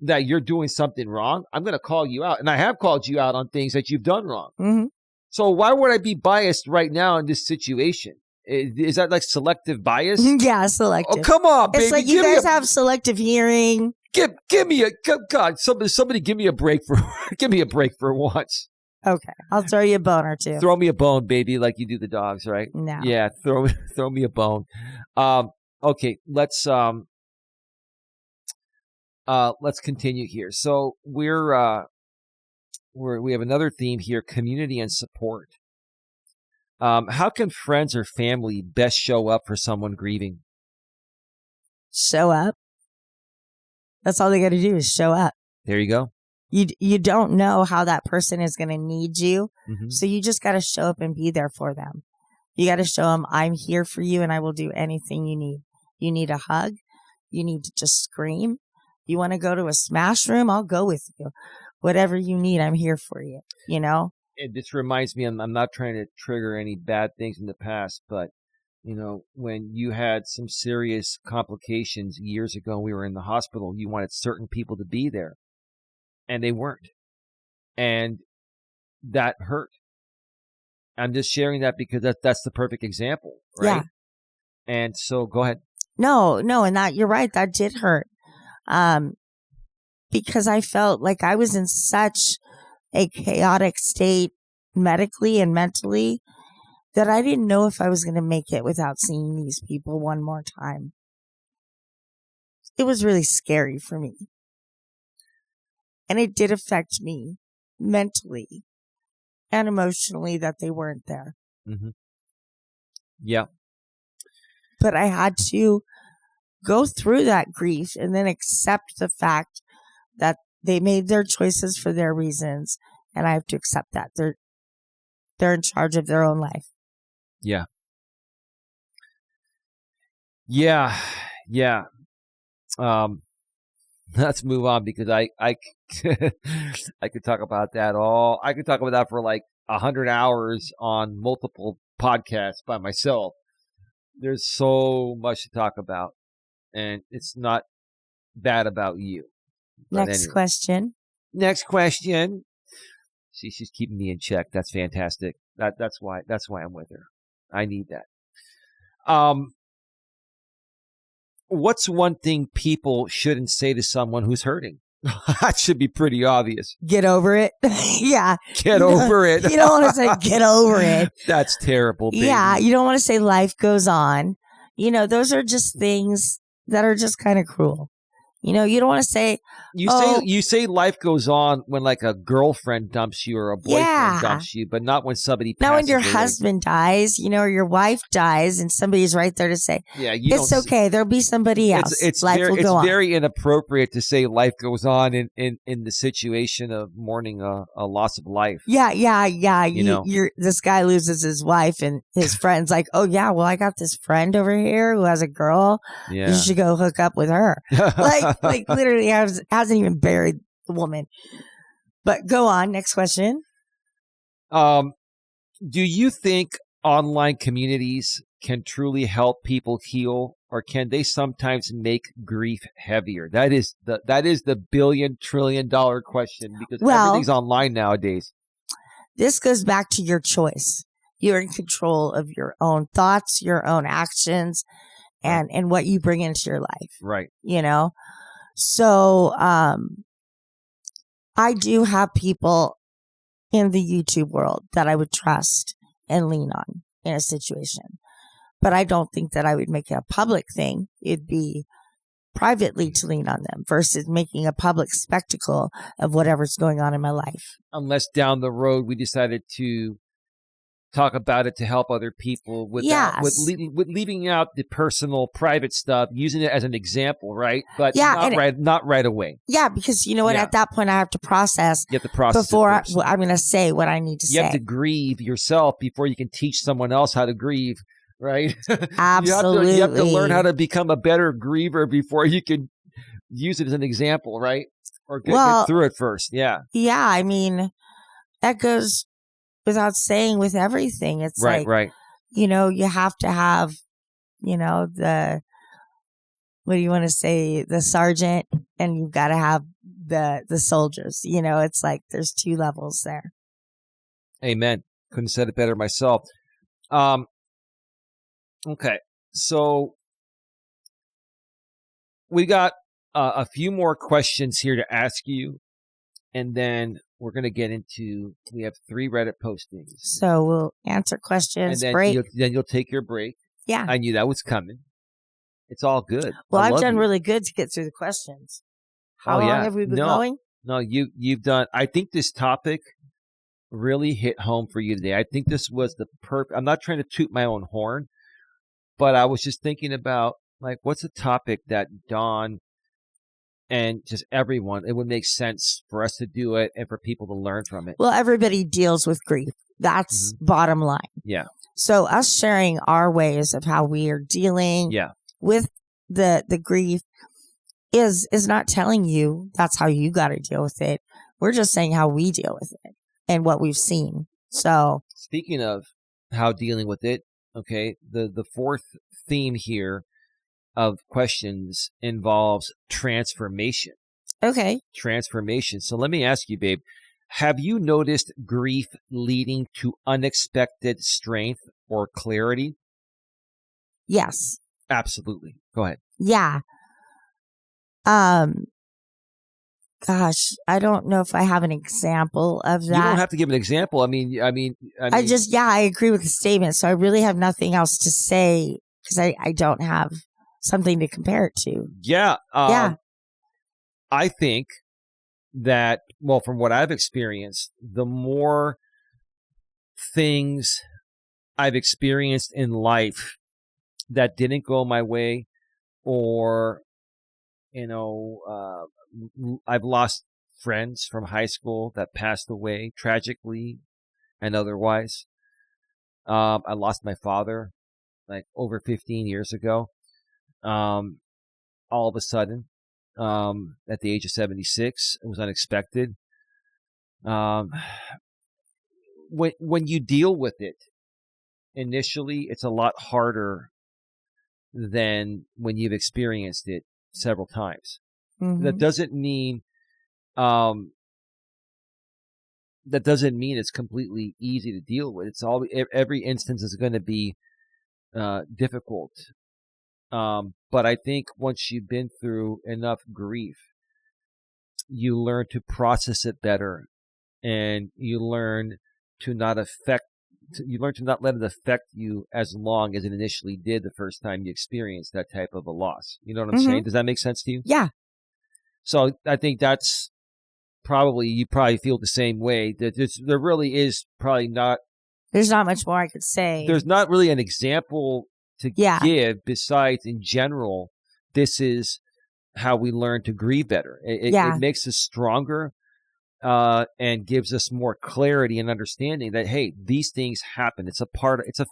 that you're doing something wrong, I'm going to call you out. And I have called you out on things that you've done wrong. Mm-hmm. So why would I be biased right now in this situation? Is that like selective bias? Yeah, selective. Oh, come on, baby. It's like you guys have selective hearing. Give me God, somebody give me a break for once. Okay, I'll throw you a bone or two. Throw me a bone, baby, like you do the dogs, right? No. Yeah, throw me a bone. Okay, let's continue here. So we have another theme here: community and support. How can friends or family best show up for someone grieving? Show up. That's all they got to do is show up. There you go. You don't know how that person is going to need you. Mm-hmm. So you just got to show up and be there for them. You got to show them, I'm here for you and I will do anything you need. You need a hug. You need to just scream. You want to go to a smash room? I'll go with you. Whatever you need, I'm here for you. And this reminds me, I'm not trying to trigger any bad things in the past, but when you had some serious complications years ago, we were in the hospital, you wanted certain people to be there and they weren't. And that hurt. I'm just sharing that because that's the perfect example, right? Yeah. And so go ahead. No, and that you're right. That did hurt. Because I felt like I was in such a chaotic state medically and mentally that I didn't know if I was going to make it without seeing these people one more time. It was really scary for me. And it did affect me mentally and emotionally that they weren't there. Mm-hmm. Yeah. But I had to go through that grief and then accept the fact that they made their choices for their reasons. And I have to accept that. They're in charge of their own life. Yeah. Yeah. Yeah. Let's move on because I could talk about that I could talk about that for like 100 hours on multiple podcasts by myself. There's so much to talk about and it's not bad about you. Next question. Next question. See, she's keeping me in check. That's fantastic. That's why I'm with her. I need that. What's one thing people shouldn't say to someone who's hurting? That should be pretty obvious. Get over it. Yeah. Get over it. You don't want to say get over it. That's terrible, baby. Yeah. You don't want to say life goes on. Those are just things that are just kind of cruel. You don't want to say you say life goes on when like a girlfriend dumps you or a boyfriend dumps you, but not when somebody passes not when your away. husband dies, or your wife dies, and somebody's right there to say, it's okay. There'll be somebody else. It's life will go on. It's very inappropriate to say life goes on in the situation of mourning a loss of life. Yeah. This guy loses his wife, and his friend's like, oh yeah, well I got this friend over here who has a girl. Yeah. You should go hook up with her. like literally hasn't even buried the woman. But go on. Next question. Do you think online communities can truly help people heal, or can they sometimes make grief heavier? That is the $1 billion trillion question because everything's online nowadays. this goes back to your choice. You're in control of your own thoughts, your own actions, and what you bring into your life. Right. You know? So, I do have people in the YouTube world that I would trust and lean on in a situation. But I don't think that I would make it a public thing. It'd be privately to lean on them versus making a public spectacle of whatever's going on in my life. Unless down the road we decided to talk about it to help other people with leaving out the personal private stuff, using it as an example, right? But not right away. Yeah, because you know what? At that point, I have to process. You have to process before I'm going to say what I need to say. You have to grieve yourself before you can teach someone else how to grieve, right? Absolutely. You have to learn how to become a better griever before you can use it as an example, right? Or get through it first. Yeah. Yeah, I mean, that goes without saying with everything. It's right. You know, you have to have, you know, what do you want to say? The sergeant, and you've got to have the soldiers. You know, it's like there's two levels there. Amen. Couldn't have said it better myself. Okay. So we got a few more questions here to ask you, and then we're going to get into, we have 3 Reddit postings. So we'll answer questions, and then you'll take your break. Yeah. I knew that was coming. It's all good. Well, I've done really good to get through the questions. How long have we been going? No, you've done, I think this topic really hit home for you today. I think this was the I'm not trying to toot my own horn, but I was just thinking about, like, what's a topic that Dawn and just everyone, it would make sense for us to do it and for people to learn from it. Well, everybody deals with grief. That's bottom line. Yeah. So us sharing our ways of how we are dealing with the grief is not telling you that's how you got to deal with it. We're just saying how we deal with it and what we've seen. So speaking of how dealing with it, okay, the 4th theme here of questions involves transformation. Okay. Transformation. So let me ask you, babe, have you noticed grief leading to unexpected strength or clarity? Yes. Absolutely. Go ahead. Yeah. Gosh, I don't know if I have an example of that. You don't have to give an example. I mean, I agree with the statement. So I really have nothing else to say because I don't have something to compare it to. Yeah. I think that, well, from what I've experienced, the more things I've experienced in life that didn't go my way, or, you know, I've lost friends from high school that passed away tragically and otherwise. I lost my father like over 15 years ago. All of a sudden, at the age of 76, it was unexpected. When you deal with it initially, it's a lot harder than when you've experienced it several times. Mm-hmm. That doesn't mean it's completely easy to deal with. It's every instance is going to be difficult. But I think once you've been through enough grief, you learn to process it better, and you learn to not let it affect you as long as it initially did the first time you experienced that type of a loss. You know what I'm saying? Does that make sense to you? Yeah. So I think that's you probably feel the same way. That there really is probably not. There's not much more I could say. There's not really an example to give besides, in general, this is how we learn to grieve better. It makes us stronger. And gives us more clarity and understanding that, hey, these things happen. It's a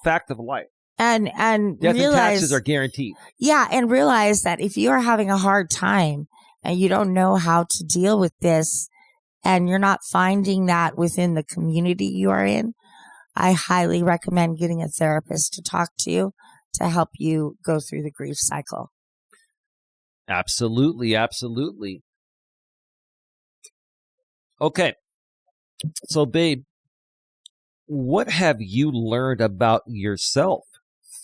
fact of life. And death and taxes are guaranteed. Yeah, and realize that if you are having a hard time and you don't know how to deal with this, and you're not finding that within the community you are in, I highly recommend getting a therapist to talk to you to help you go through the grief cycle. Absolutely, absolutely. Okay. So, babe, what have you learned about yourself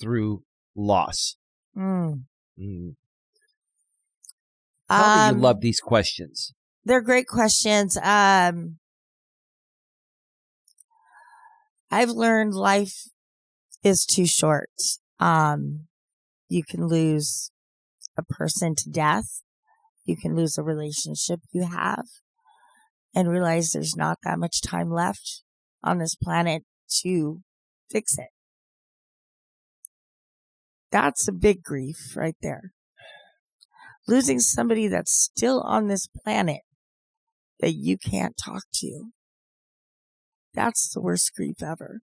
through loss? Mm. Tell me you love these questions. They're great questions. I've learned life is too short. You can lose a person to death. You can lose a relationship you have and realize there's not that much time left on this planet to fix it. That's a big grief right there. Losing somebody that's still on this planet that you can't talk to. That's the worst grief ever.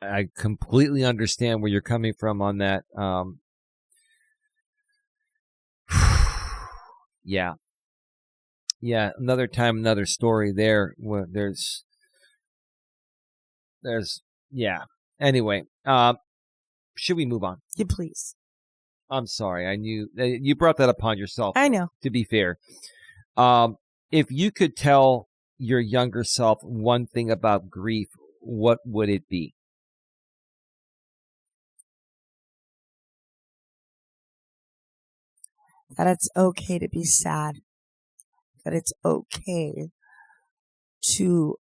I completely understand where you're coming from on that. Yeah. Another time, another story there. Where there's, yeah. Anyway, should we move on? Yeah, please. I'm sorry. I knew you brought that upon yourself. I know. To be fair, if you could tell your younger self one thing about grief, what would it be? That it's okay to be sad. That it's okay to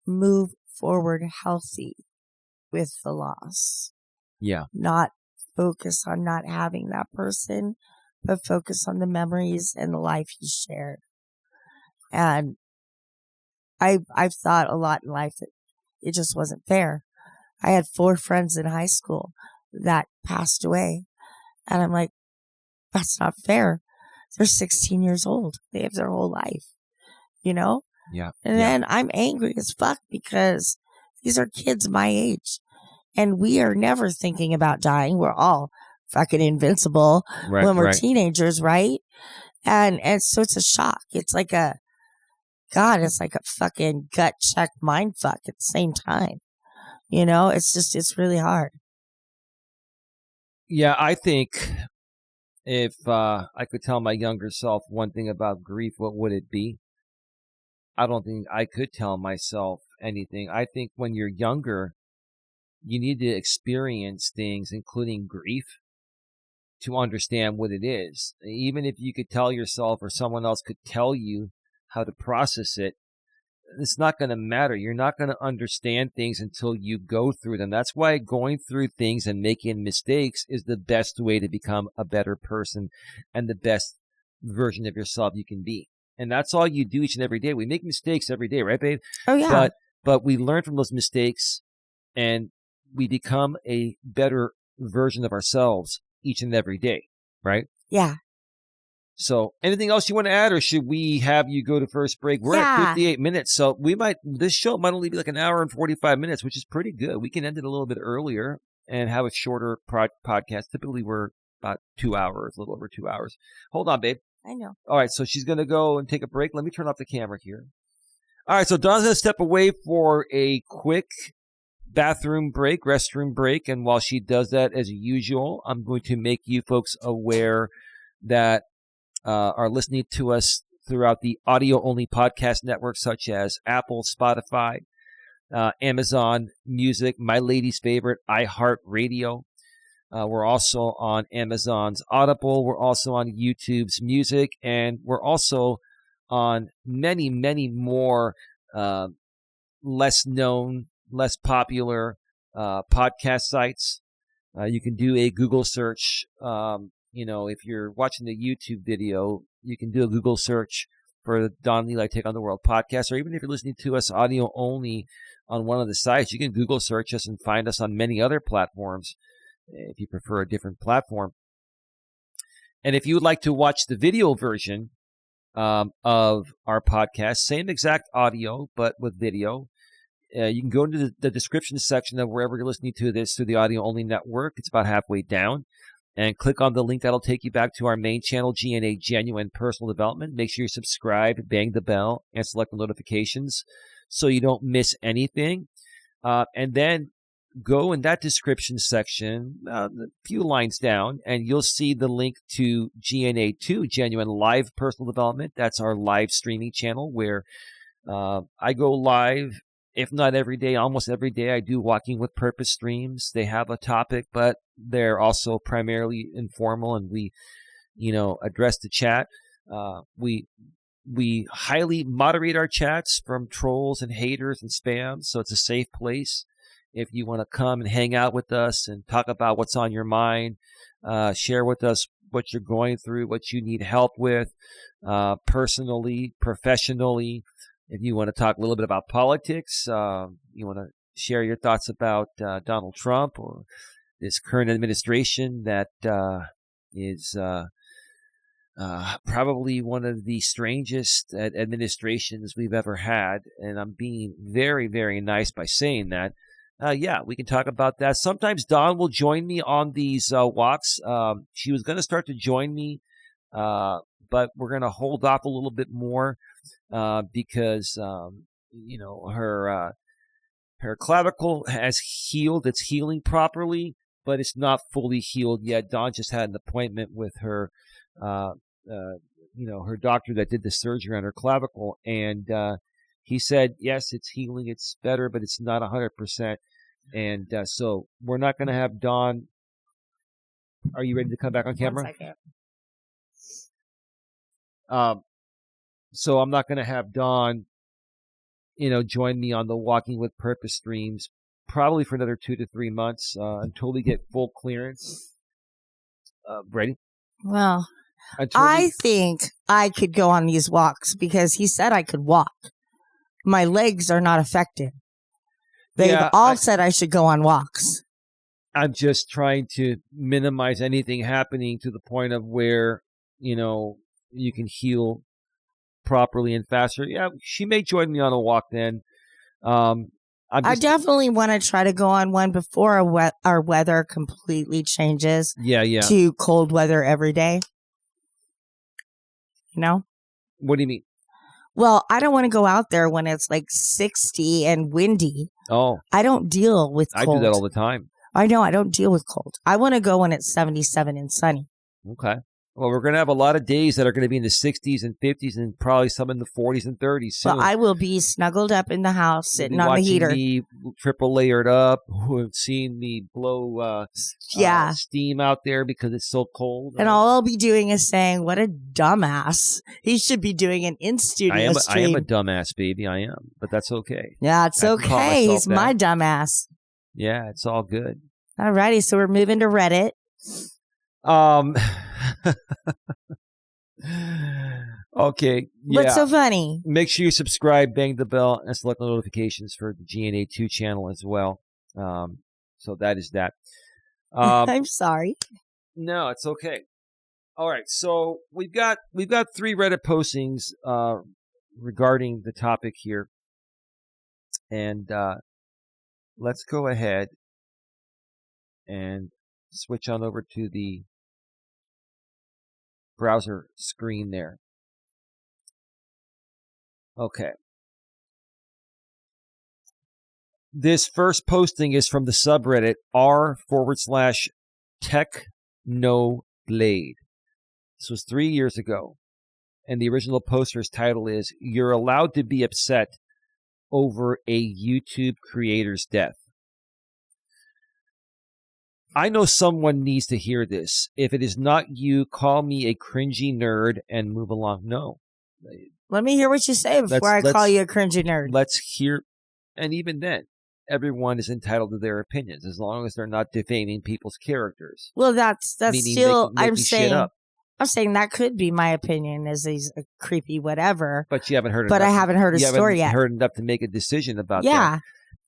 move forward healthy with the loss. Yeah. Not focus on not having that person, but focus on the memories and the life you shared. And I've thought a lot in life that it just wasn't fair. I had 4 friends in high school that passed away. And I'm like, that's not fair. They're 16 years old. They have their whole life, you know? Yeah. And then I'm angry as fuck because these are kids my age. And we are never thinking about dying. We're all fucking invincible when we're teenagers, right? And so it's a shock. It's like it's like a fucking gut check mind fuck at the same time. You know, it's really hard. Yeah, I think if I could tell my younger self one thing about grief, what would it be? I don't think I could tell myself anything. I think when you're younger, you need to experience things, including grief, to understand what it is. Even if you could tell yourself or someone else could tell you how to process it, it's not going to matter. You're not going to understand things until you go through them. That's why going through things and making mistakes is the best way to become a better person and the best version of yourself you can be. And that's all you do each and every day. We make mistakes every day, right, babe? Oh, yeah. But we learn from those mistakes and we become a better version of ourselves each and every day, right? Yeah. So anything else you want to add, or should we have you go to first break? We're at 58 minutes, so this show might only be like an hour and 45 minutes, which is pretty good. We can end it a little bit earlier and have a shorter podcast. Typically, we're about 2 hours, a little over 2 hours. Hold on, babe. I know. All right, so she's going to go and take a break. Let me turn off the camera here. All right, so Dawn's going to step away for a quick restroom break, and while she does that, as usual, I'm going to make you folks aware that are listening to us throughout the audio-only podcast networks such as Apple, Spotify, Amazon Music, my lady's favorite, iHeartRadio. We're also on Amazon's Audible. We're also on YouTube's Music, and we're also on many, many more less known, less popular podcast sites. You can do a Google search. If you're watching the YouTube video, you can do a Google search for the Don Levi Take on the World podcast, or even if you're listening to us audio only on one of the sites, you can Google search us and find us on many other platforms if you prefer a different platform. And if you would like to watch the video version of our podcast, same exact audio, but with video, you can go into the description section of wherever you're listening to this through the audio-only network. It's about halfway down. And click on the link that'll take you back to our main channel, GNA Genuine Personal Development. Make sure you subscribe, bang the bell, and select the notifications so you don't miss anything. And then go in that description section, a few lines down, and you'll see the link to GNA2, Genuine Live Personal Development. That's our live streaming channel where I go live if not every day, almost every day, I do Walking with Purpose streams. They have a topic, but they're also primarily informal, and we, address the chat. We highly moderate our chats from trolls and haters and spam, so it's a safe place. If you want to come and hang out with us and talk about what's on your mind, share with us what you're going through, what you need help with, personally, professionally. If you want to talk a little bit about politics, you want to share your thoughts about Donald Trump or this current administration that is probably one of the strangest administrations we've ever had. And I'm being very, very nice by saying that. We can talk about that. Sometimes Dawn will join me on these walks. She was going to start to join me, but we're going to hold off a little bit more because, her clavicle has healed. It's healing properly, but it's not fully healed yet. Dawn just had an appointment with her, her doctor that did the surgery on her clavicle, and he said, yes, it's healing, it's better, but it's not 100%. And so we're not going to have Dawn. Are you ready to come back on camera? 1 second. So I'm not going to have Dawn, join me on the Walking with Purpose streams, probably for another 2 to 3 months until we get full clearance. Ready? Well, I think I could go on these walks because he said I could walk. My legs are not affected. They've all said I should go on walks. I'm just trying to minimize anything happening to the point of where, you can heal properly and faster. Yeah, she may join me on a walk then. I definitely want to try to go on one before our weather completely changes to cold weather every day. What do you mean? Well, I don't want to go out there when it's like 60 and windy. Oh. I don't deal with cold. I do that all the time. I know. I don't deal with cold. I want to go when it's 77 and sunny. Okay. Well, we're going to have a lot of days that are going to be in the 60s and 50s and probably some in the 40s and 30s soon. Well, I will be snuggled up in the house, sitting on the heater. Me triple layered up, seeing me blow steam out there because it's so cold. And all I'll be doing is saying, what a dumbass. He should be doing an in-studio stream. I am a dumbass, baby. I am. But that's okay. Yeah, it's okay. He's my dumbass. Yeah, it's all good. All righty. So we're moving to Reddit. Okay. Yeah. What's so funny? Make sure you subscribe, bang the bell, and select the notifications for the GNA2 channel as well. So that is that. I'm sorry. No, it's okay. All right. So we've got 3 Reddit postings regarding the topic here, and let's go ahead and switch on over to the browser screen there. Okay. This first posting is from the subreddit r/technoblade. This was 3 years ago. And the original poster's title is, "You're allowed to be upset over a YouTube creator's death." I know someone needs to hear this. If it is not you, call me a cringy nerd and move along. No. Let me hear what you say before I call you a cringy nerd. Let's hear. And even then, everyone is entitled to their opinions as long as they're not defaming people's characters. Well, that's still, I'm saying that could be my opinion, as he's a creepy whatever. But you haven't heard. But I haven't heard his story yet. Heard enough to make a decision about that.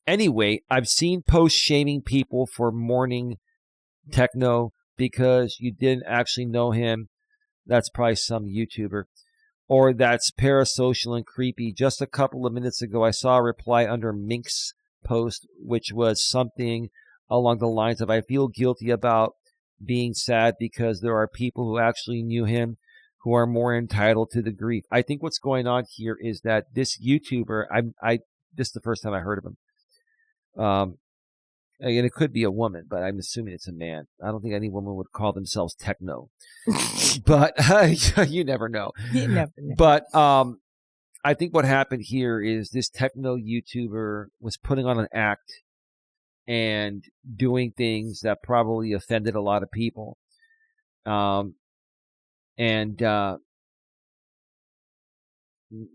Anyway, I've seen posts shaming people for mourning Techno because you didn't actually know him. That's probably some YouTuber. Or that's parasocial and creepy. Just a couple of minutes ago, I saw a reply under Mink's post, which was something along the lines of, I feel guilty about being sad because there are people who actually knew him who are more entitled to the grief. I think what's going on here is that this YouTuber, this is the first time I heard of him. And it could be a woman, but I'm assuming it's a man. I don't think any woman would call themselves Techno. But you never know. You never know. But I think what happened here is this techno YouTuber was putting on an act and doing things that probably offended a lot of people. And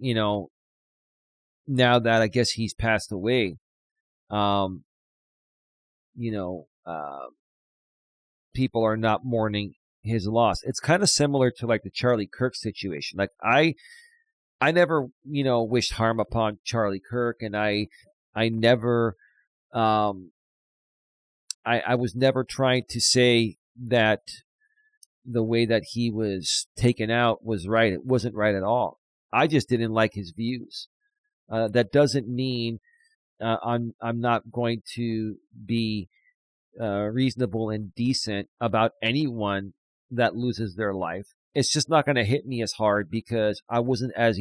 you know, now that I guess he's passed away, you know, people are not mourning his loss. It's kind of similar to like the Charlie Kirk situation. Like I never, you know, wished harm upon Charlie Kirk, and I never, I was never trying to say that the way that he was taken out was right. It wasn't right at all. I just didn't like his views. That doesn't mean I'm not going to be reasonable and decent about anyone that loses their life. It's just not going to hit me as hard because I wasn't at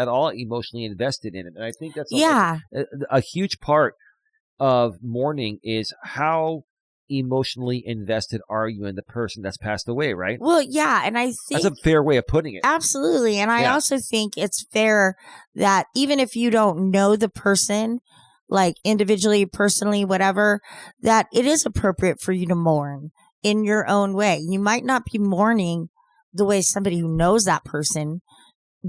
all emotionally invested in it. And I think that's a huge part of mourning is how emotionally invested are you in the person that's passed away, right? Well, yeah, and I think that's a fair way of putting it. Absolutely. And I also think it's fair that even if you don't know the person, like individually, personally, whatever, that it is appropriate for you to mourn in your own way. You might not be mourning the way somebody who knows that person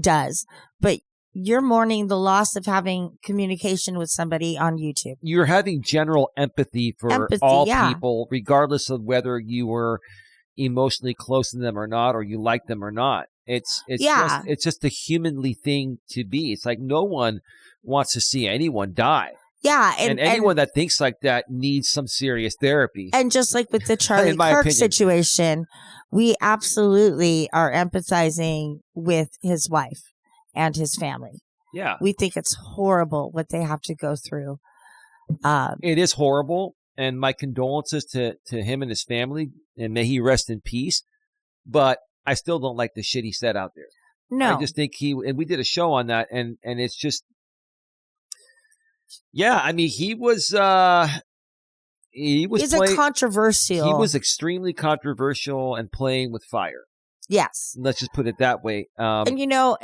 does, but you're mourning the loss of having communication with somebody on YouTube. You're having general empathy for all people, regardless of whether you were emotionally close to them or not, or you like them or not. It's just a humanly thing to be. It's like no one wants to see anyone die. Yeah. And anyone that thinks like that needs some serious therapy. And just like with the Charlie Kirk situation, we absolutely are empathizing with his wife and his family. Yeah. We think it's horrible what they have to go through. It is horrible. And my condolences to him and his family. And may he rest in peace. But I still don't like the shit he said out there. No. I just think and we did a show on that. And it's just, yeah, I mean, he's controversial. He was extremely controversial and playing with fire. Yes. Let's just put it that way. And you know,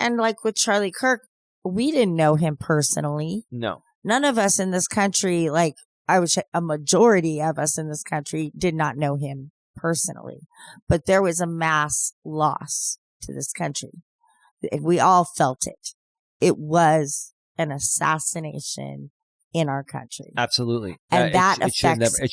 and like with Charlie Kirk, we didn't know him personally. No. None of us in this country, like I would say a majority of us in this country did not know him personally. But there was a mass loss to this country. We all felt it. It was an assassination in our country. Absolutely. And that affects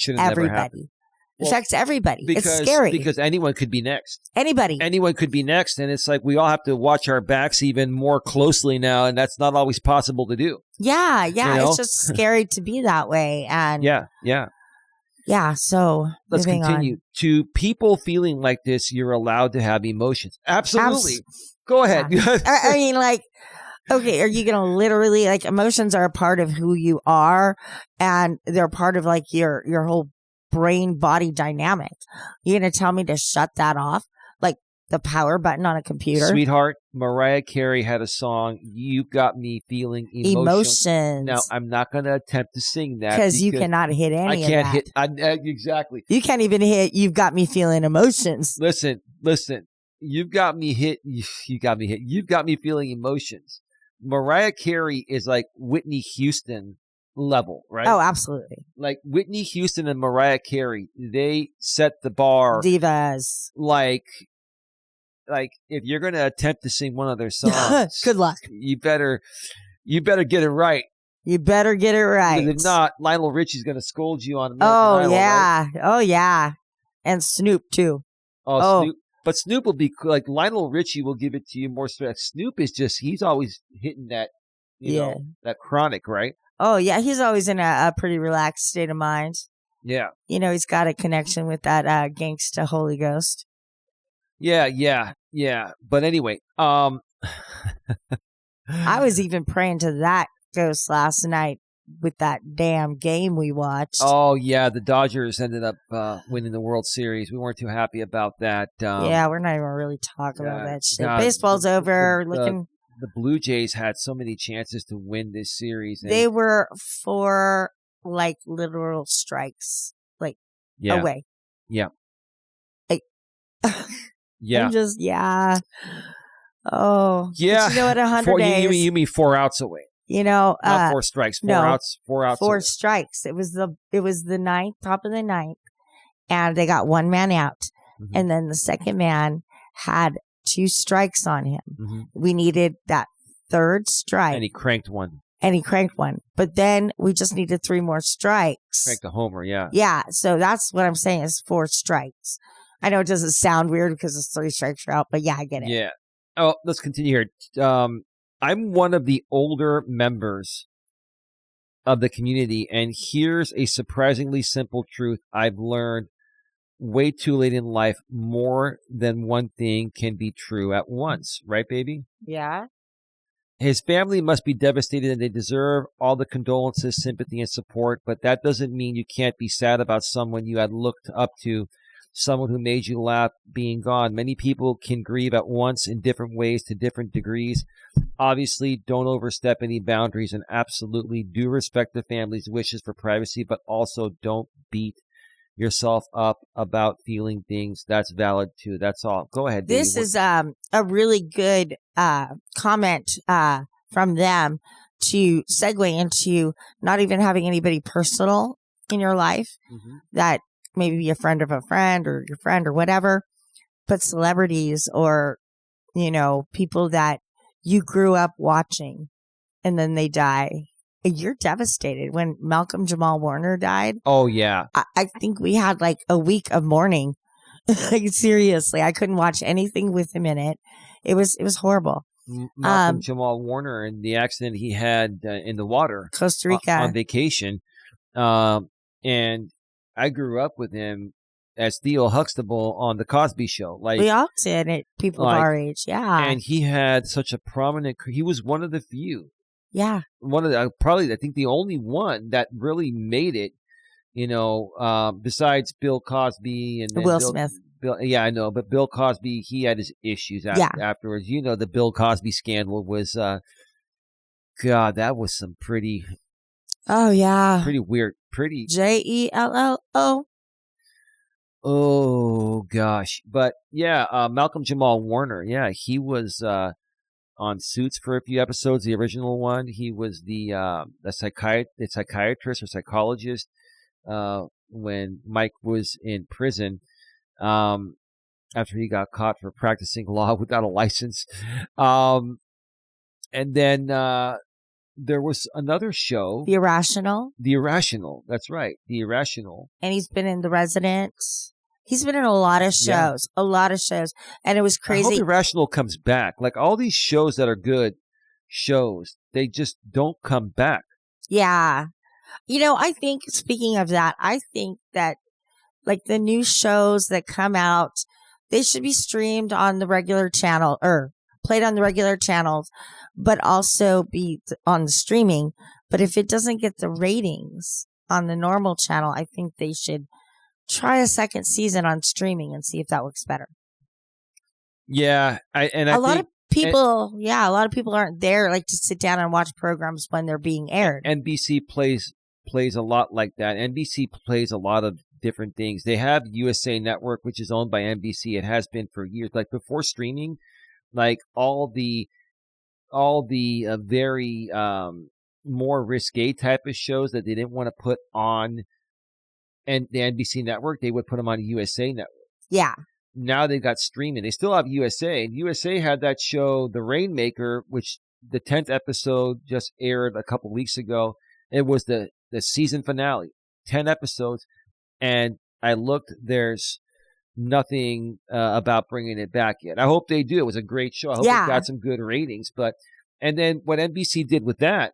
everybody. It affects everybody. It's scary. Because anyone could be next. Anybody. Anyone could be next. And it's like we all have to watch our backs even more closely now. And that's not always possible to do. Yeah. Yeah. You know? It's just scary to be that way. And yeah. Yeah. So let's continue. To people feeling like this, you're allowed to have emotions. Absolutely. Go ahead. Yeah. I mean, like, okay, are you going to literally, like, emotions are a part of who you are, and they're part of, like, your whole brain-body dynamic. You're going to tell me to shut that off? Like, the power button on a computer? Sweetheart, Mariah Carey had a song, You Got Me Feeling Emotions. Now, I'm not going to attempt to sing that. Because you cannot hit any of that. I can't hit, exactly. You can't even hit, You've Got Me Feeling Emotions. Listen. You've got me hit. You got me hit. You've got me feeling emotions. Mariah Carey is like Whitney Houston level, right? Oh, absolutely. Like Whitney Houston and Mariah Carey, they set the bar. Divas. Like if you're going to attempt to sing one of their songs, good luck. You better get it right. You better get it right. Because if not, Lionel Richie's going to scold you on American Idol, yeah. Right? Oh, yeah. And Snoop, too. Snoop. But Snoop will be like Lionel Richie will give it to you more. Snoop is just, he's always hitting that, you know, that chronic, right? Oh, yeah. He's always in a pretty relaxed state of mind. Yeah. You know, he's got a connection with that gangsta Holy Ghost. Yeah. But anyway, I was even praying to that ghost last night with that damn game we watched. Oh, yeah. The Dodgers ended up winning the World Series. We weren't too happy about that. Yeah, we're not even really talking about that shit. Baseball's over. The Blue Jays had so many chances to win this series. They were 4, like, literal strikes, like, away. Yeah. Like, yeah. I'm just, Oh, Yeah. But you know what? 100 days. You mean 4 outs away? Not 4 strikes. 4 no, outs. 4 outs. 4 away. strikes. It was the ninth, top of the ninth, and they got 1 man out, and then the second man had 2 strikes on him. We needed that 3rd strike, and he cranked one. But then we just needed 3 more strikes. Cranked a homer, yeah. Yeah, so that's what I'm saying is 4 strikes. I know it doesn't sound weird because it's 3 strikes you're out, but yeah, I get it. Yeah. Oh, let's continue here. I'm one of the older members of the community, and here's a surprisingly simple truth I've learned way too late in life. More than one thing can be true at once. Right, baby? Yeah. His family must be devastated, and they deserve all the condolences, sympathy, and support, but that doesn't mean you can't be sad about someone you had looked up to, someone who made you laugh being gone. Many people can grieve at once in different ways to different degrees. Obviously, don't overstep any boundaries, and absolutely do respect the family's wishes for privacy, but also don't beat yourself up about feeling things. That's valid too. That's all. Go ahead. Dave. This is a really good comment from them to segue into not even having anybody personal in your life that maybe be a friend of a friend or your friend or whatever, but celebrities or, people that you grew up watching and then they die. You're devastated. When Malcolm Jamal Warner died. Oh, yeah. I think we had like a week of mourning. Like, seriously, I couldn't watch anything with him in it. It was horrible. Malcolm Jamal Warner and the accident he had in the water. Costa Rica. On vacation. And I grew up with him as Theo Huxtable on The Cosby Show. Like we all did it, people of our age. Yeah. And he had such a prominent, he was one of the few. Yeah. One of the, probably, I think the only one that really made it, besides Bill Cosby and Will Smith. Yeah, I know. But Bill Cosby, he had his issues afterwards. The Bill Cosby scandal was, God, that was some pretty. Oh, yeah. Pretty weird. JELLO. Oh, gosh. But yeah, Malcolm Jamal Warner. Yeah, he was on Suits for a few episodes, the original one. He was the psychiatrist or psychologist when Mike was in prison after he got caught for practicing law without a license. And then there was another show. The Irrational. That's right. The Irrational. And he's been in The Resident. He's been in a lot of shows, and it was crazy. I hope Irrational comes back. Like all these shows that are good shows, they just don't come back. Yeah. I think, speaking of that, I think that like the new shows that come out, they should be streamed on the regular channel or played on the regular channels, but also be on the streaming. But if it doesn't get the ratings on the normal channel, I think they should try a second season on streaming and see if that works better. Yeah, a lot of people aren't there like to sit down and watch programs when they're being aired. NBC plays a lot like that. NBC plays a lot of different things. They have USA Network, which is owned by NBC. It has been for years. Like before streaming, like all the very more risque type of shows that they didn't want to put on and the NBC network, they would put them on USA Network. Yeah. Now they've got streaming. They still have USA. And USA had that show, The Rainmaker, which the 10th episode just aired a couple weeks ago. It was the season finale, 10 episodes. And I looked, there's nothing about bringing it back yet. I hope they do. It was a great show. I hope it got some good ratings. And then what NBC did with that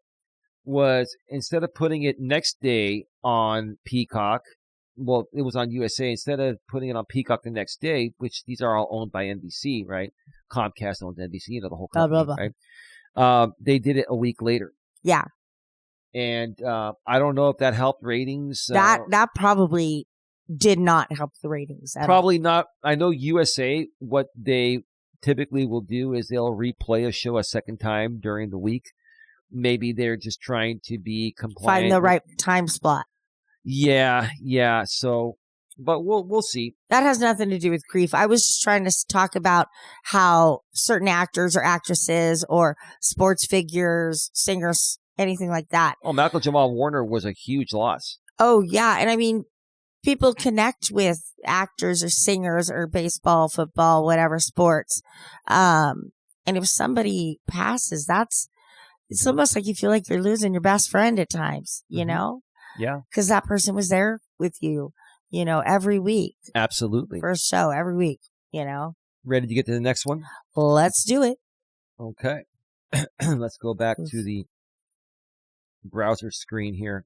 was instead of putting it next day on Peacock, well, it was on USA. Instead of putting it on Peacock the next day, which these are all owned by NBC, right? Comcast owns NBC, the whole company, right? They did it a week later. Yeah. And I don't know if that helped ratings. That probably did not help the ratings. Probably not. I know USA, what they typically will do is they'll replay a show a second time during the week. Maybe they're just trying to be compliant. Find the right time slot. Yeah. So But we'll see. That has nothing to do with grief. I was just trying to talk about how certain actors or actresses or sports figures, singers, anything like that. Oh, Malcolm Jamal Warner was a huge loss. Oh, yeah. And I mean, people connect with actors or singers or baseball, football, whatever sports. And if somebody passes, it's almost like you feel like you're losing your best friend at times, you know? Yeah. Because that person was there with you, every week. Absolutely. For a show every week, Ready to get to the next one? Let's do it. Okay. Let's go back to the browser screen here.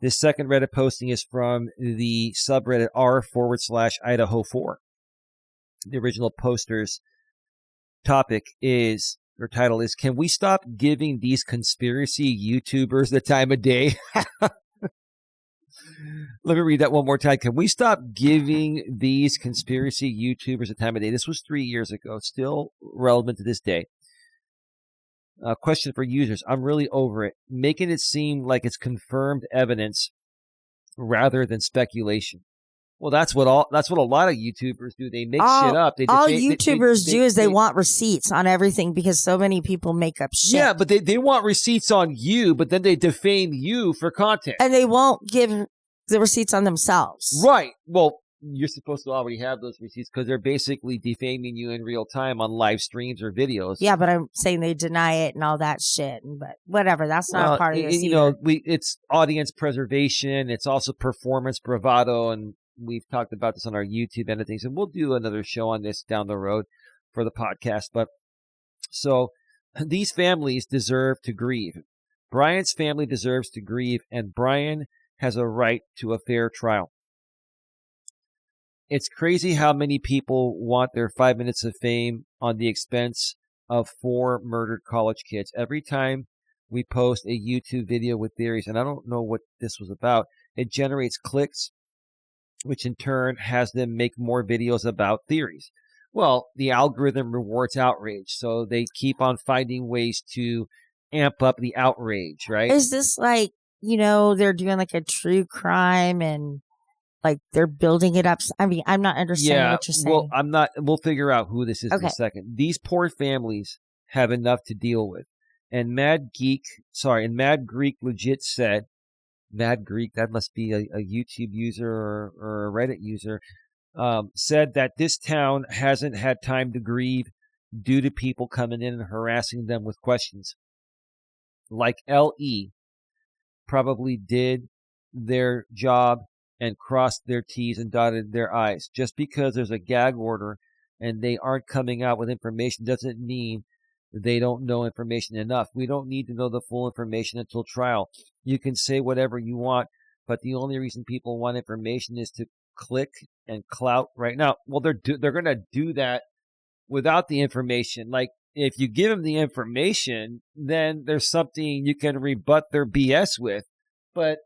This second Reddit posting is from the subreddit r/Idaho4. The original poster's title is, can we stop giving these conspiracy YouTubers the time of day? Let me read that one more time. Can we stop giving these conspiracy YouTubers the time of day? This was 3 years ago, still relevant to this day. Question for users. I'm really over it. Making it seem like it's confirmed evidence rather than speculation. Well, that's what a lot of YouTubers do. They make shit up. All YouTubers do is they want receipts on everything because so many people make up shit. Yeah, but they want receipts on you, but then they defame you for content. And they won't give the receipts on themselves. Right. Well, you're supposed to already have those receipts because they're basically defaming you in real time on live streams or videos. Yeah, but I'm saying they deny it and all that shit. But whatever, that's not a part of this. It's audience preservation. It's also performance bravado, and we've talked about this on our YouTube and things, and we'll do another show on this down the road for the podcast. But so these families deserve to grieve. Brian's family deserves to grieve, and Brian has a right to a fair trial. It's crazy how many people want their 5 minutes of fame on the expense of 4 murdered college kids. Every time we post a YouTube video with theories, and I don't know what this was about, it generates clicks, which in turn has them make more videos about theories. Well, the algorithm rewards outrage, so they keep on finding ways to amp up the outrage, right? Is this like, they're doing like a true crime and like they're building it up? I mean, I'm not understanding what you're saying. Well, we'll figure out who this is in a second. These poor families have enough to deal with. And Mad Greek legit said, Mad Greek, that must be a YouTube user or a Reddit user, said that this town hasn't had time to grieve due to people coming in and harassing them with questions. Like LE probably did their job and crossed their T's and dotted their I's. Just because there's a gag order and they aren't coming out with information doesn't mean they don't know information enough. We don't need to know the full information until trial. You can say whatever you want, but the only reason people want information is to click and clout right now. Well, they're going to do that without the information. Like, if you give them the information, then there's something you can rebut their BS with. But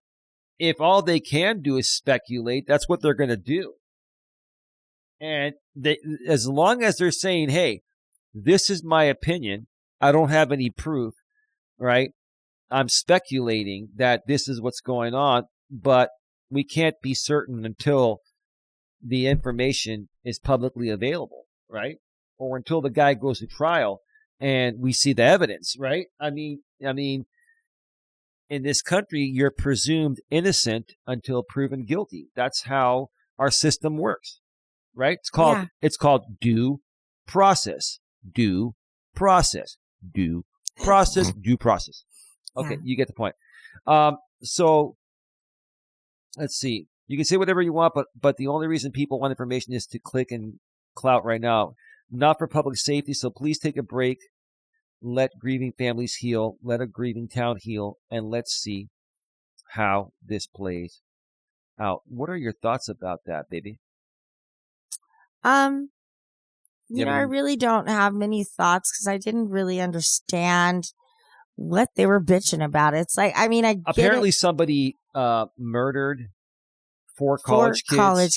if all they can do is speculate, that's what they're going to do. And as long as they're saying, hey, this is my opinion, I don't have any proof, right? I'm speculating that this is what's going on, but we can't be certain until the information is publicly available, right? Or until the guy goes to trial and we see the evidence, right? I mean, in this country, you're presumed innocent until proven guilty. That's how our system works, right? It's called due process. Due process. Due process. Due process. Okay, You get the point. So let's see. You can say whatever you want, but the only reason people want information is to click and clout right now. Not for public safety, so please take a break. Let grieving families heal. Let a grieving town heal. And let's see how this plays out. What are your thoughts about that, baby? I really don't have many thoughts because I didn't really understand what they were bitching about. It's like, I get apparently it. Somebody murdered 4 college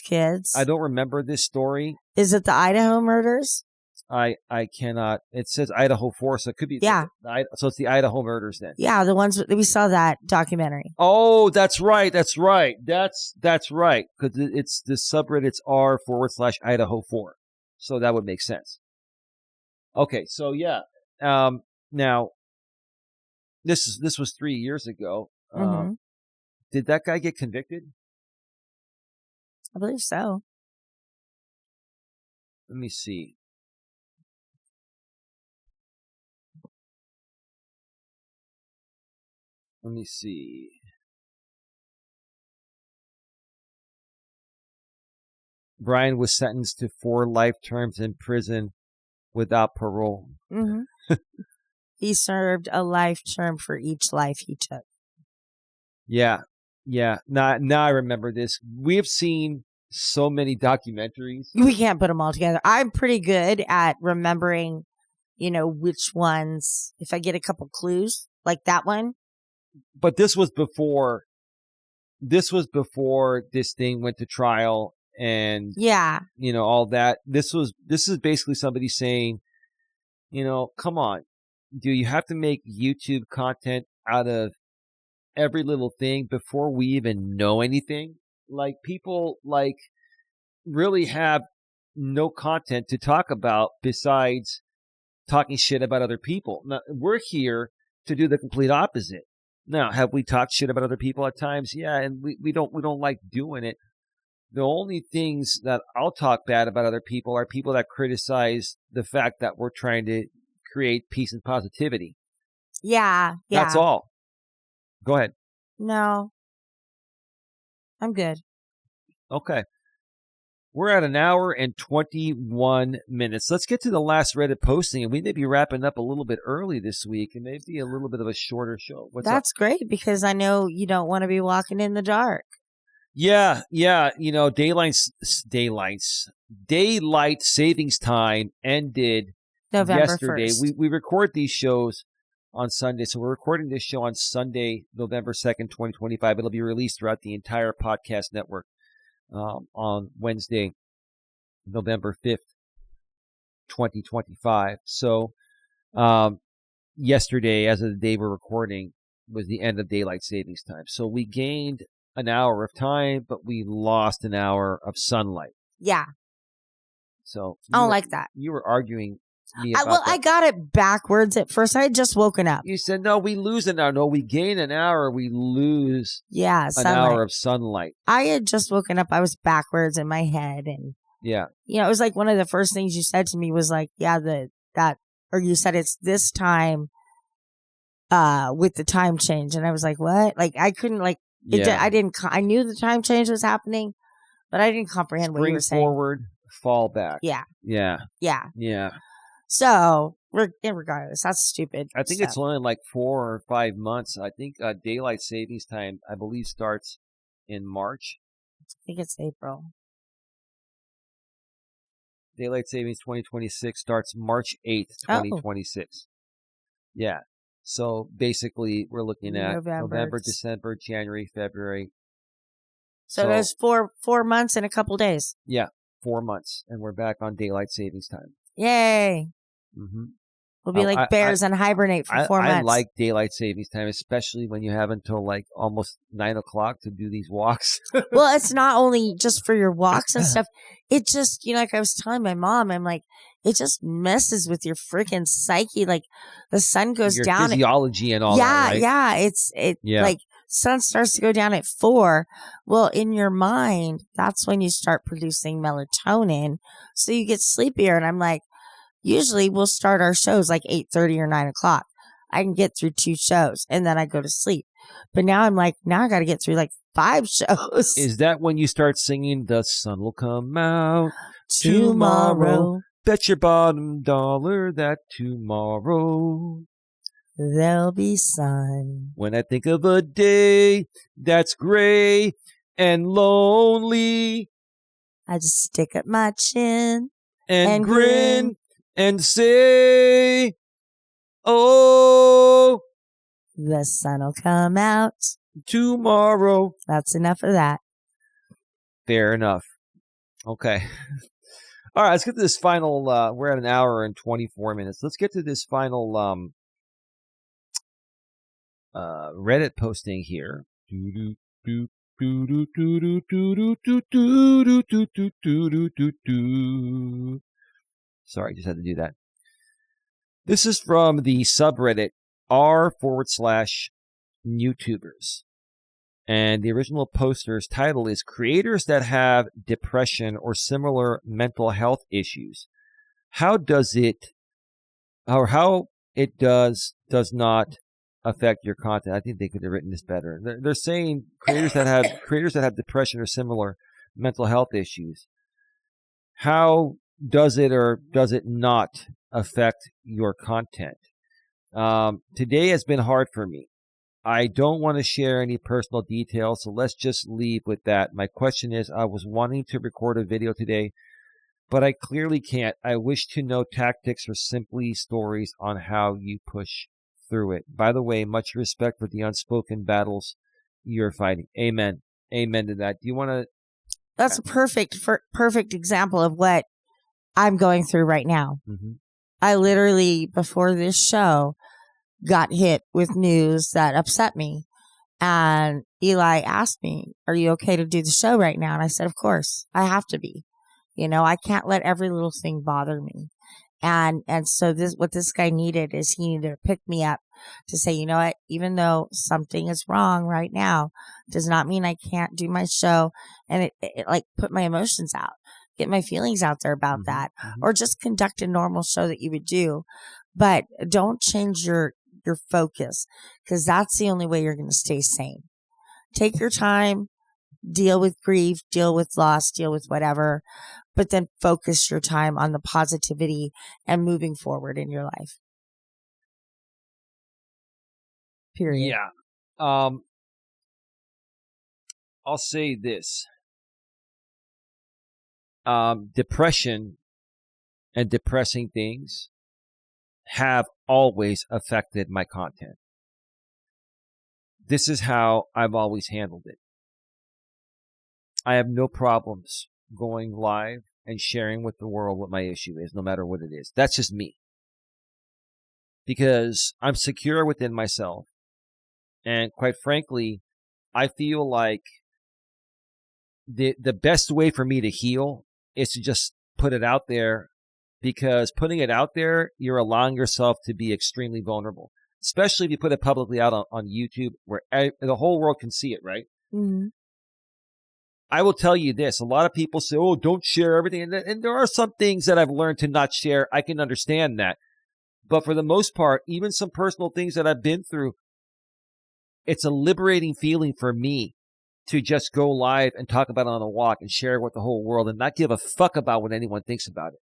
kids. I don't remember this story. Is it the Idaho murders? I cannot. It says Idaho 4, so it could be. Yeah. So it's the Idaho murders then. Yeah, the ones we saw that documentary. Oh, that's right. That's right. That's right. Because it's the subreddits r/Idaho 4. So that would make sense. Okay, so yeah. Now this was 3 years ago. Did that guy get convicted? I believe so. Let me see. Brian was sentenced to 4 life terms in prison without parole. He served a life term for each life he took. Yeah. Now I remember this. We have seen so many documentaries. We can't put them all together. I'm pretty good at remembering, which ones, if I get a couple clues, like that one. But this was before this thing went to trial and all that. This is basically somebody saying, come on, do you have to make YouTube content out of every little thing before we even know anything? Like, people really have no content to talk about besides talking shit about other people. Now, we're here to do the complete opposite. Now, have we talked shit about other people at times? Yeah, and we don't like doing it. The only things that I'll talk bad about other people are people that criticize the fact that we're trying to create peace and positivity. Yeah. That's all. Go ahead. No. I'm good. Okay. We're at 1 hour and 21 minutes. Let's get to the last Reddit posting, and we may be wrapping up a little bit early this week, and maybe a little bit of a shorter show. That's great, because I know you don't want to be walking in the dark. Yeah. Daylight savings time ended November yesterday. 1st. We record these shows on Sunday, so we're recording this show on Sunday, November 2nd, 2025. It'll be released throughout the entire podcast network on Wednesday, November 5th, 2025. So yesterday, as of the day we're recording, was the end of daylight savings time. So we gained an hour of time, but we lost an hour of sunlight. Yeah. So I don't like that. You were arguing me about that. I got it backwards at first. I had just woken up. You said, no, we lose an hour. No, we gain an hour. We lose an hour of sunlight. I had just woken up. I was backwards in my head. And it was like one of the first things you said to me was like, or you said it's this time with the time change. And I was like, what? Like, I couldn't I knew the time change was happening, but I didn't comprehend what you were saying. Spring forward, fall back. Yeah. Yeah. So, regardless, that's stupid. I think it's only like 4 or 5 months. I think daylight savings time, I believe, starts in March. I think it's April. Daylight savings 2026 starts March 8th, 2026. Yeah. So basically, we're looking at November, December, January, February. So there's four months and a couple days. Yeah, 4 months, and we're back on daylight savings time. Yay! Mm-hmm. We'll be like bears and hibernate for 4 months. I like daylight savings time, especially when you have until like almost 9 o'clock to do these walks. Well, it's not only just for your walks and stuff. It just, like I was telling my mom, I'm like, it just messes with your freaking psyche. Like, the sun goes your down. Physiology and all that, right? Yeah. Like, sun starts to go down at 4. Well, in your mind, that's when you start producing melatonin. So you get sleepier. And I'm like, usually we'll start our shows like 8:30 or 9 o'clock. I can get through 2 shows and then I go to sleep. But now I'm like, now I got to get through like 5 shows. Is that when you start singing, the sun will come out tomorrow? Bet your bottom dollar that tomorrow there'll be sun. When I think of a day that's gray and lonely, I just stick up my chin and grin and say, oh, the sun'll come out tomorrow. That's enough of that. Fair enough. Okay. All right, let's get to this final. We're at an hour and 24 minutes. Let's get to this final Reddit posting here. Sorry, just had to do that. This is from the subreddit r/YouTubers. And the original poster's title is Creators That Have Depression or Similar Mental Health Issues. How does it not affect your content? I think they could have written this better. They're saying creators that have depression or similar mental health issues. How does it or does it not affect your content? Today has been hard for me. I don't want to share any personal details, so let's just leave with that. My question is, I was wanting to record a video today, but I clearly can't. I wish to know tactics or simply stories on how you push through it. By the way, much respect for the unspoken battles you're fighting. Amen. Amen to that. Do you want to? That's a perfect example of what I'm going through right now. Mm-hmm. I literally, before this show, got hit with news that upset me. And Eli asked me, are you okay to do the show right now? And I said, of course, I have to be. You know, I can't let every little thing bother me. And so what this guy needed is he needed to pick me up to say, you know what, even though something is wrong right now, does not mean I can't do my show and it like put my emotions out, get my feelings out there about that, or just conduct a normal show that you would do. But don't change your focus, because that's the only way you're going to stay sane. Take your time, deal with grief, deal with loss, deal with whatever, but then focus your time on the positivity and moving forward in your life. Period. Yeah. I'll say this. Depression and depressing things have always affected my content. This is how I've always handled it. I have no problems going live and sharing with the world what my issue is, no matter what it is. That's just me. Because I'm secure within myself. And quite frankly, I feel like the best way for me to heal is to just put it out there, because putting it out there, you're allowing yourself to be extremely vulnerable, especially if you put it publicly out on YouTube where the whole world can see it, right? Mm-hmm. I will tell you this. A lot of people say, oh, don't share everything. And there are some things that I've learned to not share. I can understand that. But for the most part, even some personal things that I've been through, it's a liberating feeling for me to just go live and talk about it on a walk and share it with the whole world and not give a fuck about what anyone thinks about it.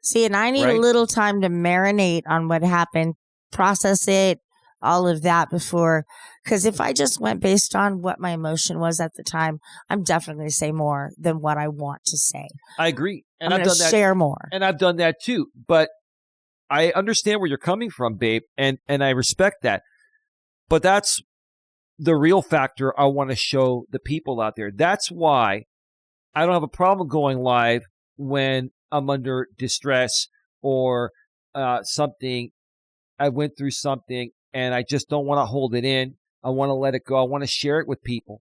See, and I need a little time to marinate on what happened, process it, all of that before. Because if I just went based on what my emotion was at the time, I'm definitely going to say more than what I want to say. I agree. And I'm going to share more. And I've done that too. But I understand where you're coming from, babe. And I respect that. But that's the real factor I want to show the people out there. That's why I don't have a problem going live when I'm under distress or something. I went through something and I just don't want to hold it in. I want to let it go. I want to share it with people,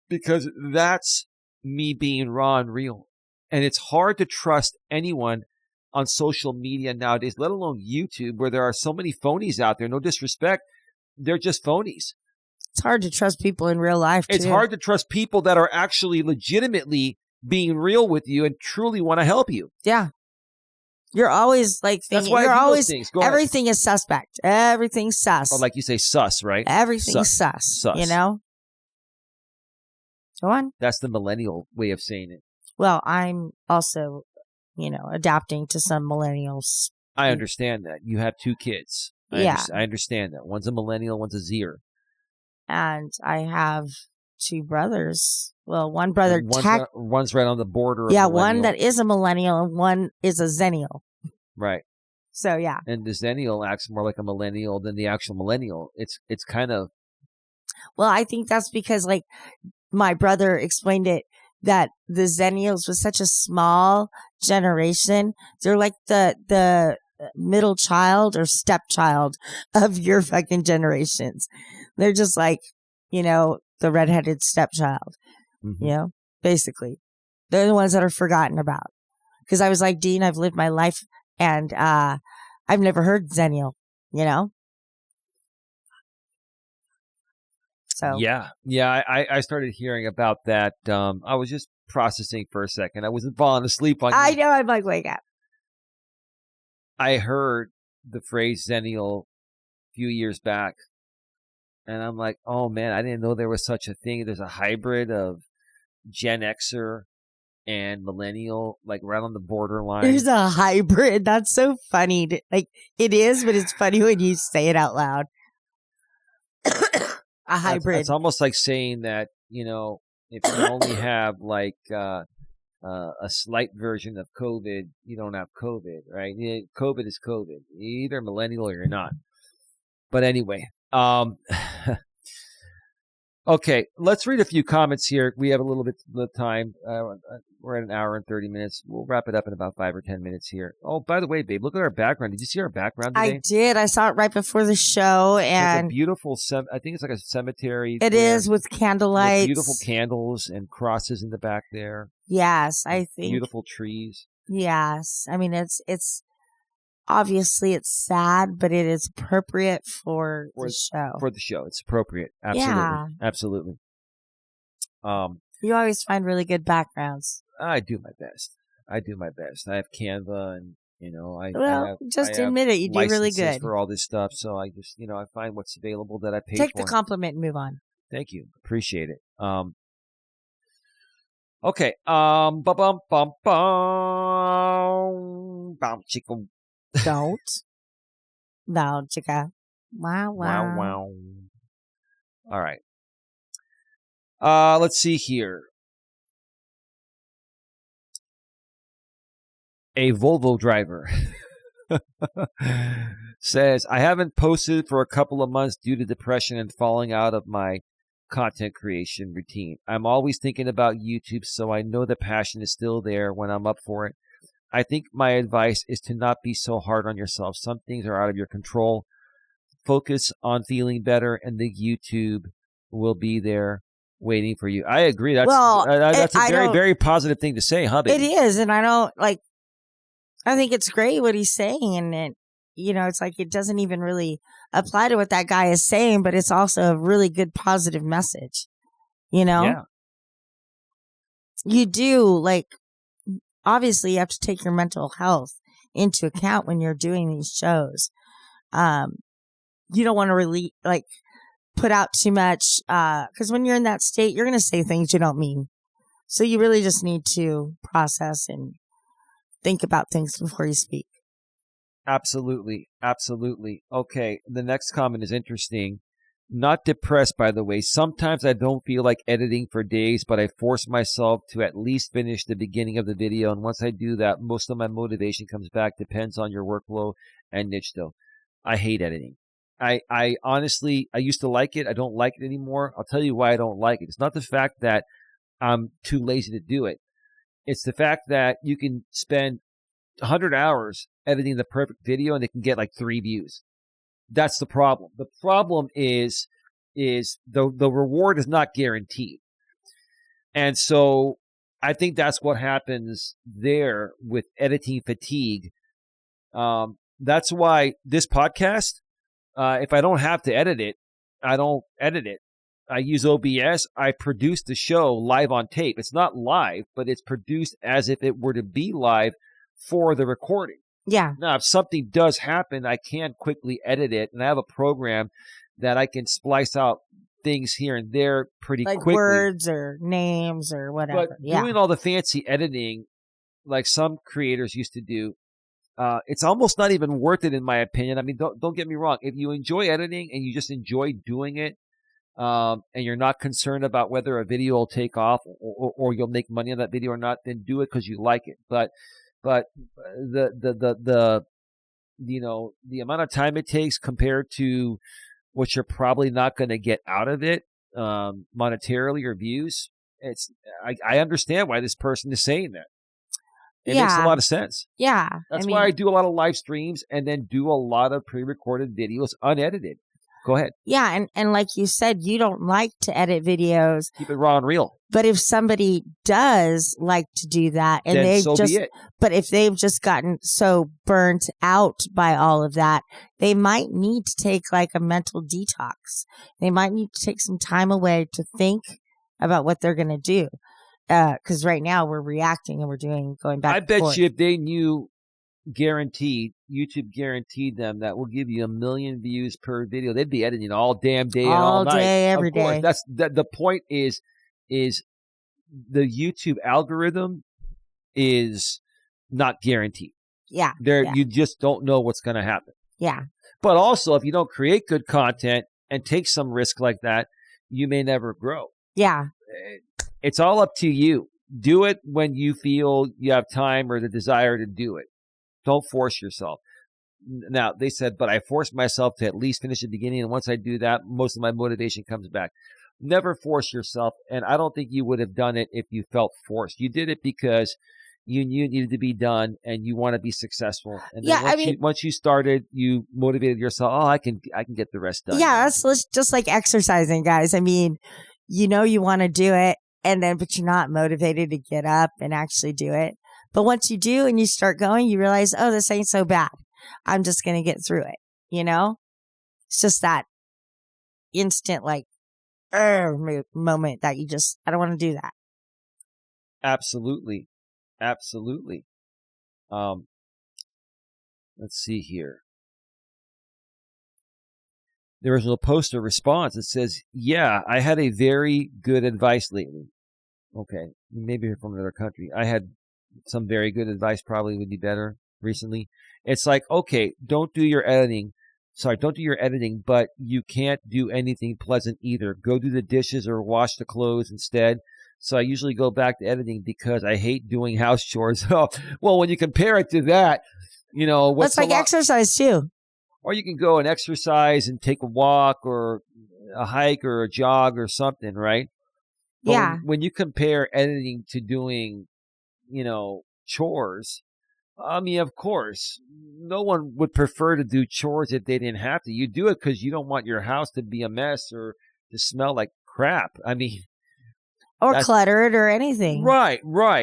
because that's me being raw and real. And it's hard to trust anyone on social media nowadays, let alone YouTube, where there are so many phonies out there. No disrespect. They're just phonies. It's hard to trust people in real life, too. It's hard to trust people that are actually legitimately being real with you and truly want to help you. Yeah. You're always like thinking, you're always, everything is suspect. Everything's sus. Or like you say, sus, right? Everything's sus. You know? Go on. That's the millennial way of saying it. Well, I'm also, adapting to some millennials. I understand that. You have 2 kids. I understand that. One's a millennial, one's a Zer. And I have 2 brothers. Well, one brother... One's right on the border of millennial. One that is a millennial and one is a zennial. Right. So, yeah. And the zennial acts more like a millennial than the actual millennial. It's kind of... Well, I think that's because, like, my brother explained it, that the zennials was such a small generation. They're like the middle child or stepchild of your fucking generations. They're just like, the redheaded stepchild, basically. They're the ones that are forgotten about. Because I was like, Dean, I've lived my life and I've never heard Zennial, So yeah, I started hearing about that. I was just processing for a second. I wasn't falling asleep on you. I know. I'm like, wake up. I heard the phrase Zennial a few years back, and I'm like, oh man, I didn't know there was such a thing. There's a hybrid of Gen Xer and millennial, like right on the borderline. There's a hybrid. That's so funny. It is, but it's funny when you say it out loud. A hybrid. It's almost like saying that, if you only have like a slight version of COVID, you don't have COVID, right? COVID is COVID. You're either millennial or you're not. But anyway, okay, let's read a few comments here. We have a little bit of time. We're at an hour and 30 minutes. We'll wrap it up in about 5 or 10 minutes here. Oh, by the way, babe, look at our background. Did you see our background today? I did. I saw it right before the show. And it's a beautiful, I think it's like a cemetery. It is with candlelights. Beautiful candles and crosses in the back there. Yes, I think. Beautiful trees. Yes. I mean, it's obviously it's sad, but it is appropriate for the show. For the show. It's appropriate. Absolutely. Yeah. Absolutely. You always find really good backgrounds. I do my best. I have Canva and, admit it. You do really good for all this stuff. So I just, I find what's available that I pay Take for. the compliment and move on. Thank you. Appreciate it. Okay. Bum bum bum bum bum chica. Don't. No, chica. Wow. Wow. All right. Let's see here. A Volvo driver says, I haven't posted for a couple of months due to depression and falling out of my content creation routine. I'm always thinking about YouTube, so I know the passion is still there when I'm up for it. I think my advice is to not be so hard on yourself. Some things are out of your control. Focus on feeling better, and the YouTube will be there waiting for you. I agree. That's a very, very positive thing to say, huh, baby? It is, and I think it's great what he's saying, and it's like it doesn't even really apply to what that guy is saying, but it's also a really good positive message. Yeah. You do, obviously you have to take your mental health into account when you're doing these shows. You don't want to really put out too much, because when you're in that state, you're going to say things you don't mean. So you really just need to process and think about things before you speak. Absolutely. Okay, the next comment is interesting. Not depressed, by the way. Sometimes I don't feel like editing for days, but I force myself to at least finish the beginning of the video. And once I do that, most of my motivation comes back. Depends on your workflow and niche, though. I hate editing. I honestly, I used to like it. I don't like it anymore. I'll tell you why I don't like it. It's not the fact that I'm too lazy to do it. It's the fact that you can spend 100 hours editing the perfect video and they can get like 3 views. That's the problem. The problem is the reward is not guaranteed. And so I think that's what happens there with editing fatigue. That's why this podcast, if I don't have to edit it, I don't edit it. I use OBS. I produce the show live on tape. It's not live, but it's produced as if it were to be live for the recording. Yeah. Now, if something does happen, I can quickly edit it, and I have a program that I can splice out things here and there pretty quickly. Words or names or whatever. But doing all the fancy editing, like some creators used to do, it's almost not even worth it in my opinion. I mean, don't get me wrong. If you enjoy editing and you just enjoy doing it, and you're not concerned about whether a video will take off or you'll make money on that video or not, then do it because you like it. But the amount of time it takes compared to what you're probably not going to get out of it, monetarily or views, I understand why this person is saying that. It makes a lot of sense. Yeah. That's why I do a lot of live streams and then do a lot of pre-recorded videos unedited. Go ahead. Yeah. And like you said, you don't like to edit videos. Keep it raw and real. But if somebody does like to do that and then so be it. But if they've just gotten so burnt out by all of that, they might need to take like a mental detox. They might need to take some time away to think about what they're going to do. Because right now we're reacting and we're going back. I bet you if they knew YouTube guaranteed them that we'll give you 1 million views per video, they'd be editing all damn day and all night. All day, every day. The point is the YouTube algorithm is not guaranteed. Yeah. You just don't know what's going to happen. Yeah. But also, if you don't create good content and take some risk like that, you may never grow. Yeah. It's all up to you. Do it when you feel you have time or the desire to do it. Don't force yourself. Now, they said, but I force myself to at least finish the beginning, and once I do that, most of my motivation comes back. Never force yourself, and I don't think you would have done it if you felt forced. You did it because you knew it needed to be done, and you want to be successful. And then once you started, you motivated yourself. Oh, I can get the rest done. Yeah, that's just like exercising, guys. I mean, you want to do it, but you're not motivated to get up and actually do it. But once you do and you start going, you realize, oh, this ain't so bad. I'm just going to get through it. It's just that instant, like, moment that I don't want to do that. Absolutely. Absolutely. Let's see here. There was a poster response that says, yeah, I had a very good advice lately. Okay. Maybe you're from another country. I had some very good advice, probably would be better recently. It's like, okay, don't do your editing, but you can't do anything pleasant either. Go do the dishes or wash the clothes instead. So I usually go back to editing because I hate doing house chores. Well, when you compare it to that, that's like exercise too. Or you can go and exercise and take a walk or a hike or a jog or something, right? But yeah. When you compare editing to doing, chores, I mean, of course, no one would prefer to do chores if they didn't have to. You do it because you don't want your house to be a mess or to smell like crap. I mean, or cluttered or anything. Right.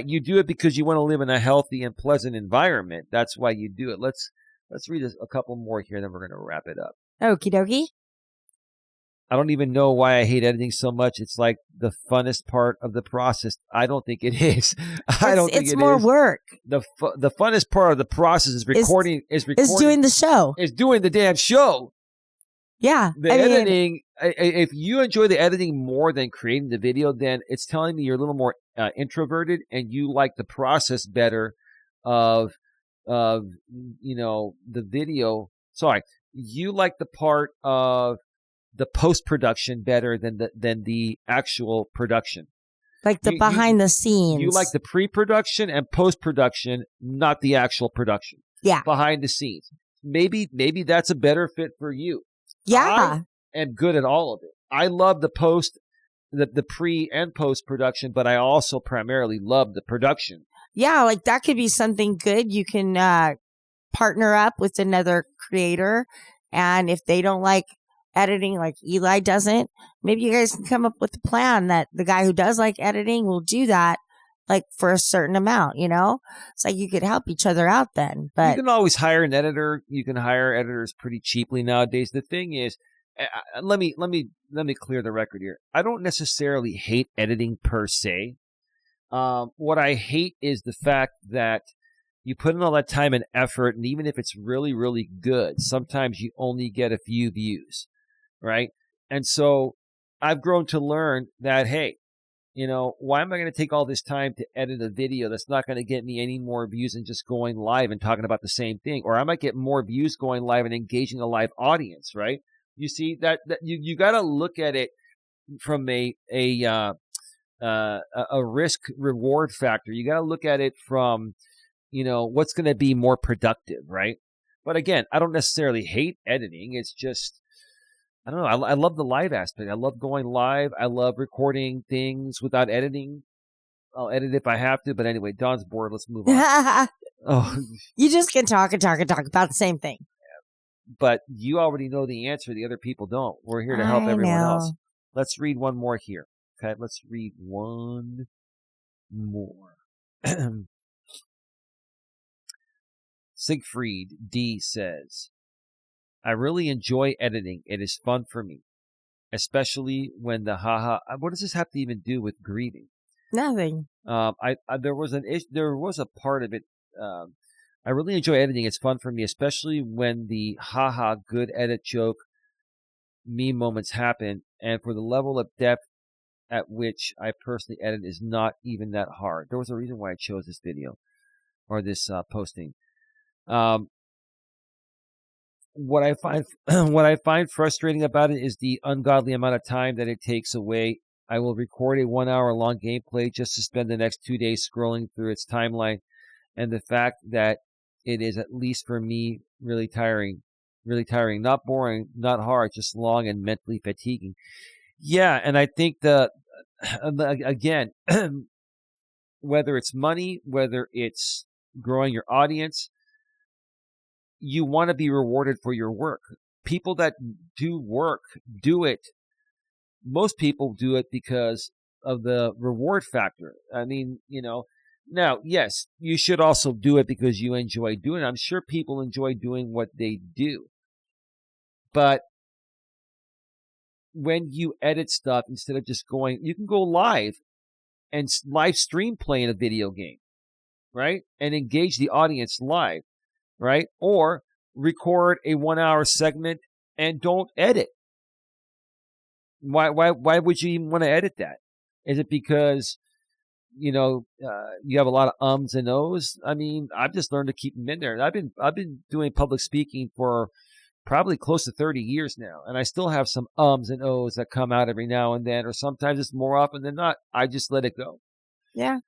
You do it because you want to live in a healthy and pleasant environment. That's why you do it. Let's read a couple more here, then we're going to wrap it up. Okie dokie. I don't even know why I hate editing so much. It's like the funnest part of the process. I don't think it is. It's more work. The funnest part of the process is recording. Is doing the show. Is doing the damn show. Yeah. Editing. If you enjoy the editing more than creating the video, then it's telling me you're a little more introverted and you like the process better of the video. Sorry, you like the part of the post-production better than the actual production. Like the behind the scenes. You like the pre-production and post-production, not the actual production. Yeah. Behind the scenes. Maybe that's a better fit for you. Yeah. I am good at all of it. I love the pre and post-production, but I also primarily love the production. Yeah, like that could be something good. You can partner up with another creator, and if they don't like editing like Eli doesn't, maybe you guys can come up with a plan that the guy who does like editing will do that, like for a certain amount. It's like you could help each other out then. But you can always hire an editor. You can hire editors pretty cheaply nowadays. The thing is, let me clear the record here. I don't necessarily hate editing per se. What I hate is the fact that you put in all that time and effort, and even if it's really, really good, sometimes you only get a few views, right? And so I've grown to learn that, hey, why am I going to take all this time to edit a video that's not going to get me any more views than just going live and talking about the same thing? Or I might get more views going live and engaging a live audience, right? You see that you got to look at it from a risk reward factor. You got to look at it from, what's going to be more productive, right? But again, I don't necessarily hate editing. It's just, I don't know. I love the live aspect. I love going live. I love recording things without editing. I'll edit if I have to. But anyway, Dawn's bored. Let's move on. Oh, you just can talk about the same thing. But you already know the answer. The other people don't. We're here to help everyone else. Let's read one more here. Okay, let's read one more. Siegfried D says, I really enjoy editing. It is fun for me, especially when the haha. What does this have to even do with grieving? Nothing. There was a part of it. I really enjoy editing. It's fun for me, especially when the haha good edit joke meme moments happen, and for the level of depth at which I personally edit is not even that hard. There was a reason why I chose this video or this posting. What I find frustrating about it is the ungodly amount of time that it takes away. I will record a 1 hour long gameplay just to spend the next 2 days scrolling through its timeline, and the fact that it is, at least for me, really tiring, not boring, not hard, just long and mentally fatiguing. Yeah, and I think again, whether it's money, whether it's growing your audience, you want to be rewarded for your work. People that do work do it. Most people do it because of the reward factor. I mean, now, yes, you should also do it because you enjoy doing it. I'm sure people enjoy doing what they do. But when you edit stuff, instead of just you can go live and live stream playing a video game, right? And engage the audience live, right? Or record a 1 hour segment and don't edit. Why would you even want to edit that? Is it because you have a lot of ums and ohs? I mean, I've just learned to keep them in there. I've been doing public speaking for probably close to 30 years now, and I still have some ums and ohs that come out every now and then, or sometimes it's more often than not. I just let it go. Yeah.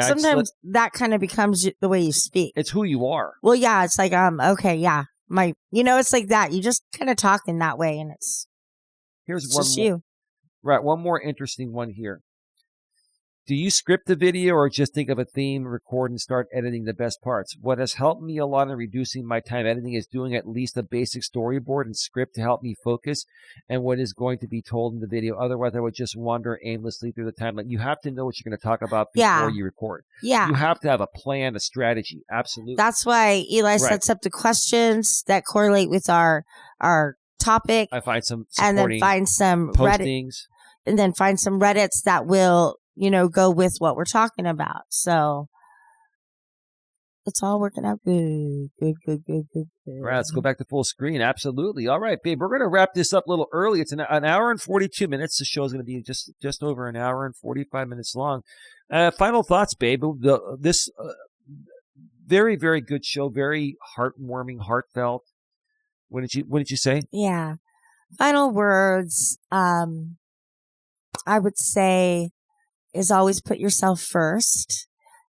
Sometimes that kind of becomes the way you speak. It's who you are. Well, yeah, it's like, okay, yeah. It's like that. You just kind of talk in that way, and it's just you. Right, one more interesting one here. Do you script the video or just think of a theme, record, and start editing the best parts? What has helped me a lot in reducing my time editing is doing at least a basic storyboard and script to help me focus and what is going to be told in the video. Otherwise, I would just wander aimlessly through the timeline. You have to know what you're going to talk about before you record. Yeah. You have to have a plan, a strategy. Absolutely. That's why Eli sets up the questions that correlate with our topic. I find some and then find some postings. And then find some Reddits that will go with what we're talking about. So it's all working out good. Right, let's go back to full screen. Absolutely. All right, babe, we're going to wrap this up a little early. It's an hour and 42 minutes. The show is going to be just over an hour and 45 minutes long. Final thoughts, babe. This very, very good show. Very heartwarming, heartfelt. What did you say? Yeah. Final words, I would say, is always put yourself first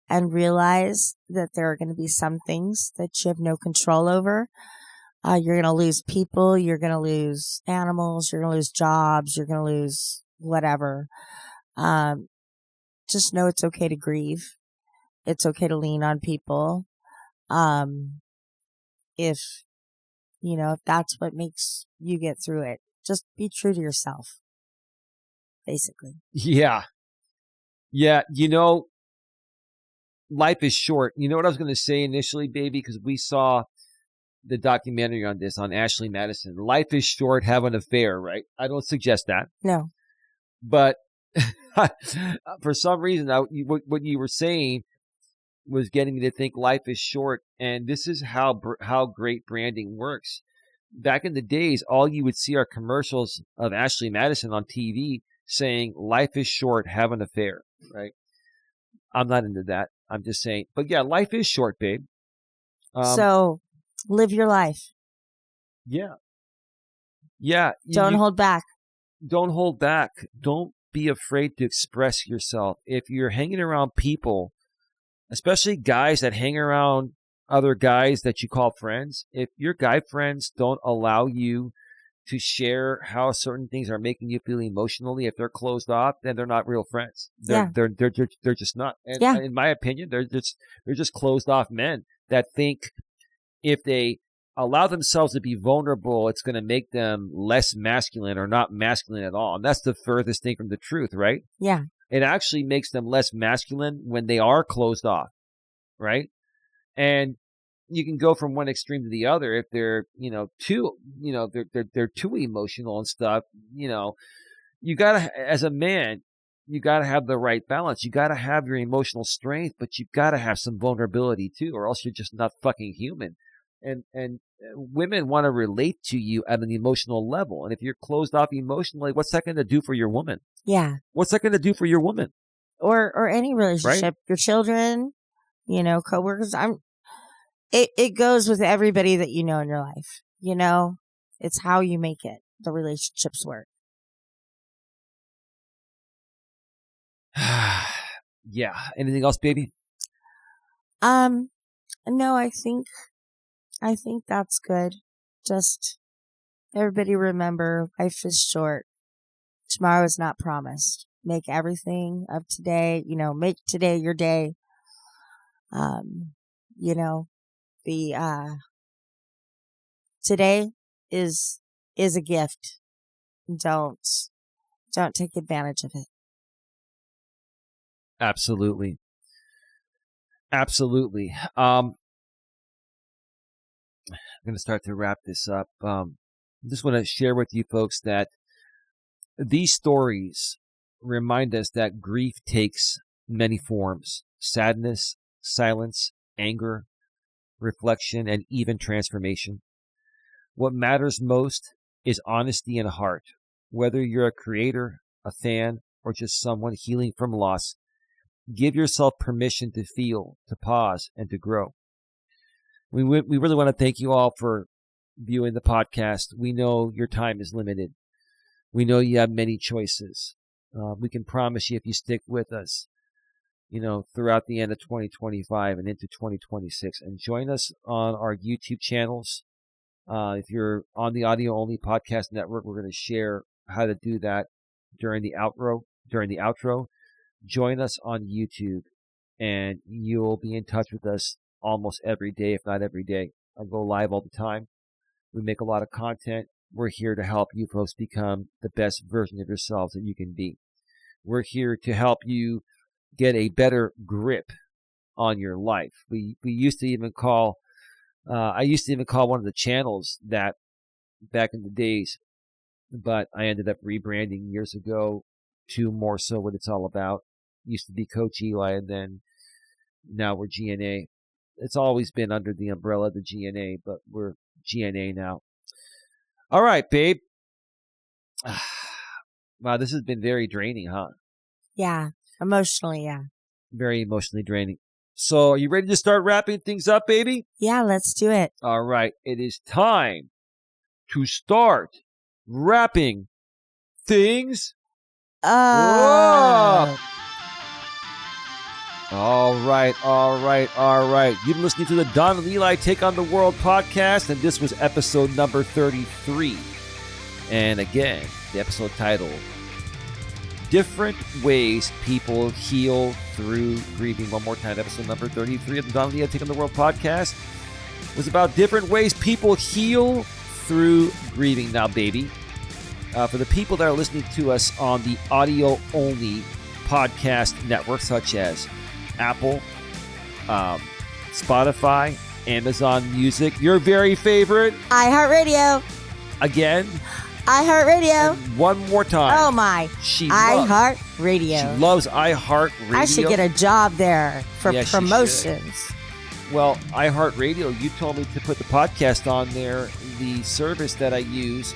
and realize that there are going to be some things that you have no control over. You're going to lose people. You're going to lose animals. You're going to lose jobs. You're going to lose whatever. Just know it's okay to grieve. It's okay to lean on people. If that's what makes you get through it, just be true to yourself, basically. Yeah. Yeah, life is short. You know what I was going to say initially, baby? Because we saw the documentary on this, on Ashley Madison. Life is short, have an affair, right? I don't suggest that. No. But for some reason, what you were saying was getting me to think life is short. And this is how great branding works. Back in the days, all you would see are commercials of Ashley Madison on TV saying, life is short, have an affair, right? I'm not into that. I'm just saying. But yeah, life is short, babe. So live your life. Yeah. Yeah. Don't hold back. Don't hold back. Don't be afraid to express yourself. If you're hanging around people, especially guys that hang around other guys that you call friends, if your guy friends don't allow you to share how certain things are making you feel emotionally. If they're closed off, then they're not real friends. They're just not. And in my opinion, they're just closed off men that think if they allow themselves to be vulnerable, it's going to make them less masculine or not masculine at all. And that's the furthest thing from the truth, right? Yeah. It actually makes them less masculine when they are closed off, right? And you can go from one extreme to the other if they're, they're too emotional and stuff. You gotta, as a man, you gotta have the right balance. You gotta have your emotional strength, but you gotta have some vulnerability too, or else you're just not fucking human. And women want to relate to you at an emotional level. And if you're closed off emotionally, what's that going to do for your woman? Yeah. What's that going to do for your woman? Or any relationship, right? Your children, coworkers. It goes with everybody that you know in your life. It's how you make it. The relationships work. Yeah. Anything else, baby? No, I think that's good. Just everybody remember, life is short. Tomorrow is not promised. Make everything of today, make today your day. Today is a gift. Don't take advantage of it. Absolutely. Absolutely. I'm going to start to wrap this up. I just want to share with you folks that these stories remind us that grief takes many forms: sadness, silence, anger, reflection, and even transformation. What matters most is honesty in heart. Whether you're a creator, a fan, or just someone healing from loss, give yourself permission to feel, to pause, and to grow. We really want to thank you all for viewing the podcast. We know your time is limited. We know you have many choices. We can promise you if you stick with us, throughout the end of 2025 and into 2026. And join us on our YouTube channels. If you're on the audio only podcast network, we're going to share how to do that during the outro. Join us on YouTube and you'll be in touch with us almost every day, if not every day. I go live all the time. We make a lot of content. We're here to help you folks become the best version of yourselves that you can be. We're here to help you get a better grip on your life. We used to even call, I used to even call one of the channels that back in the days, but I ended up rebranding years ago to more so what it's all about. Used to be Coach Eli, and then now we're GNA. It's always been under the umbrella of the GNA, but we're GNA now. All right, babe. Wow, this has been very draining, huh? Yeah, emotionally, yeah. Very emotionally draining. So, are you ready to start wrapping things up, baby? Yeah, let's do it. All right, it is time to start wrapping things up. All right. You've been listening to the Don and Eli Take on the World podcast, and this was episode number 33. And again, the episode title, Different Ways People Heal Through Grieving. One more time, episode number 33 of the Don and Eli Take on the World podcast was about different ways people heal through grieving. Now, baby, for the people that are listening to us on the audio-only podcast network, such as Apple, Spotify, Amazon Music, your very favorite, iHeartRadio. Again, iHeartRadio. And one more time. Oh my! iHeartRadio. She loves iHeartRadio. I should get a job there for promotions. Well, iHeartRadio, you told me to put the podcast on there. The service that I use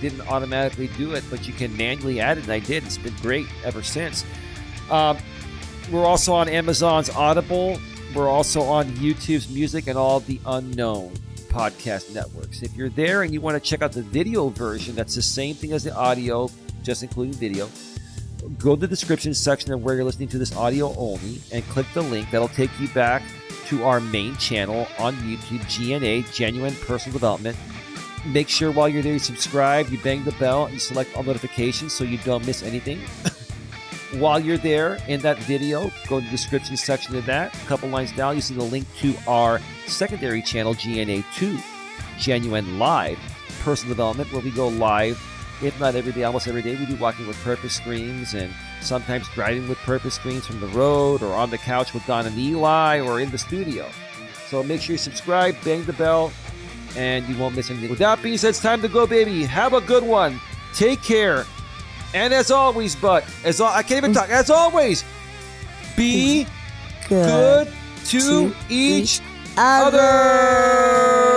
didn't automatically do it, but you can manually add it, and I did. It's been great ever since. We're also on Amazon's Audible. We're also on YouTube's Music and all the unknown podcast networks. If you're there and you want to check out the video version, that's the same thing as the audio, just including video, go to the description section of where you're listening to this audio only and click the link. That'll take you back to our main channel on YouTube, GNA, Genuine Personal Development. make sure while you're there you subscribe, you bang the bell, and you select all notifications so you don't miss anything. While you're there in that video, go to the description section of that. A couple lines down, you see the link to our secondary channel, GNA2, Genuine Live Personal Development, where we go live, if not every day, almost every day. We do Walking with Purpose streams and sometimes Driving with Purpose streams from the road or on the couch with Don and Eli or in the studio. So make sure you subscribe, bang the bell, and you won't miss anything. With that being said, it's time to go, baby. Have a good one. Take care. And as always, I can't even talk. As always, be good to each other.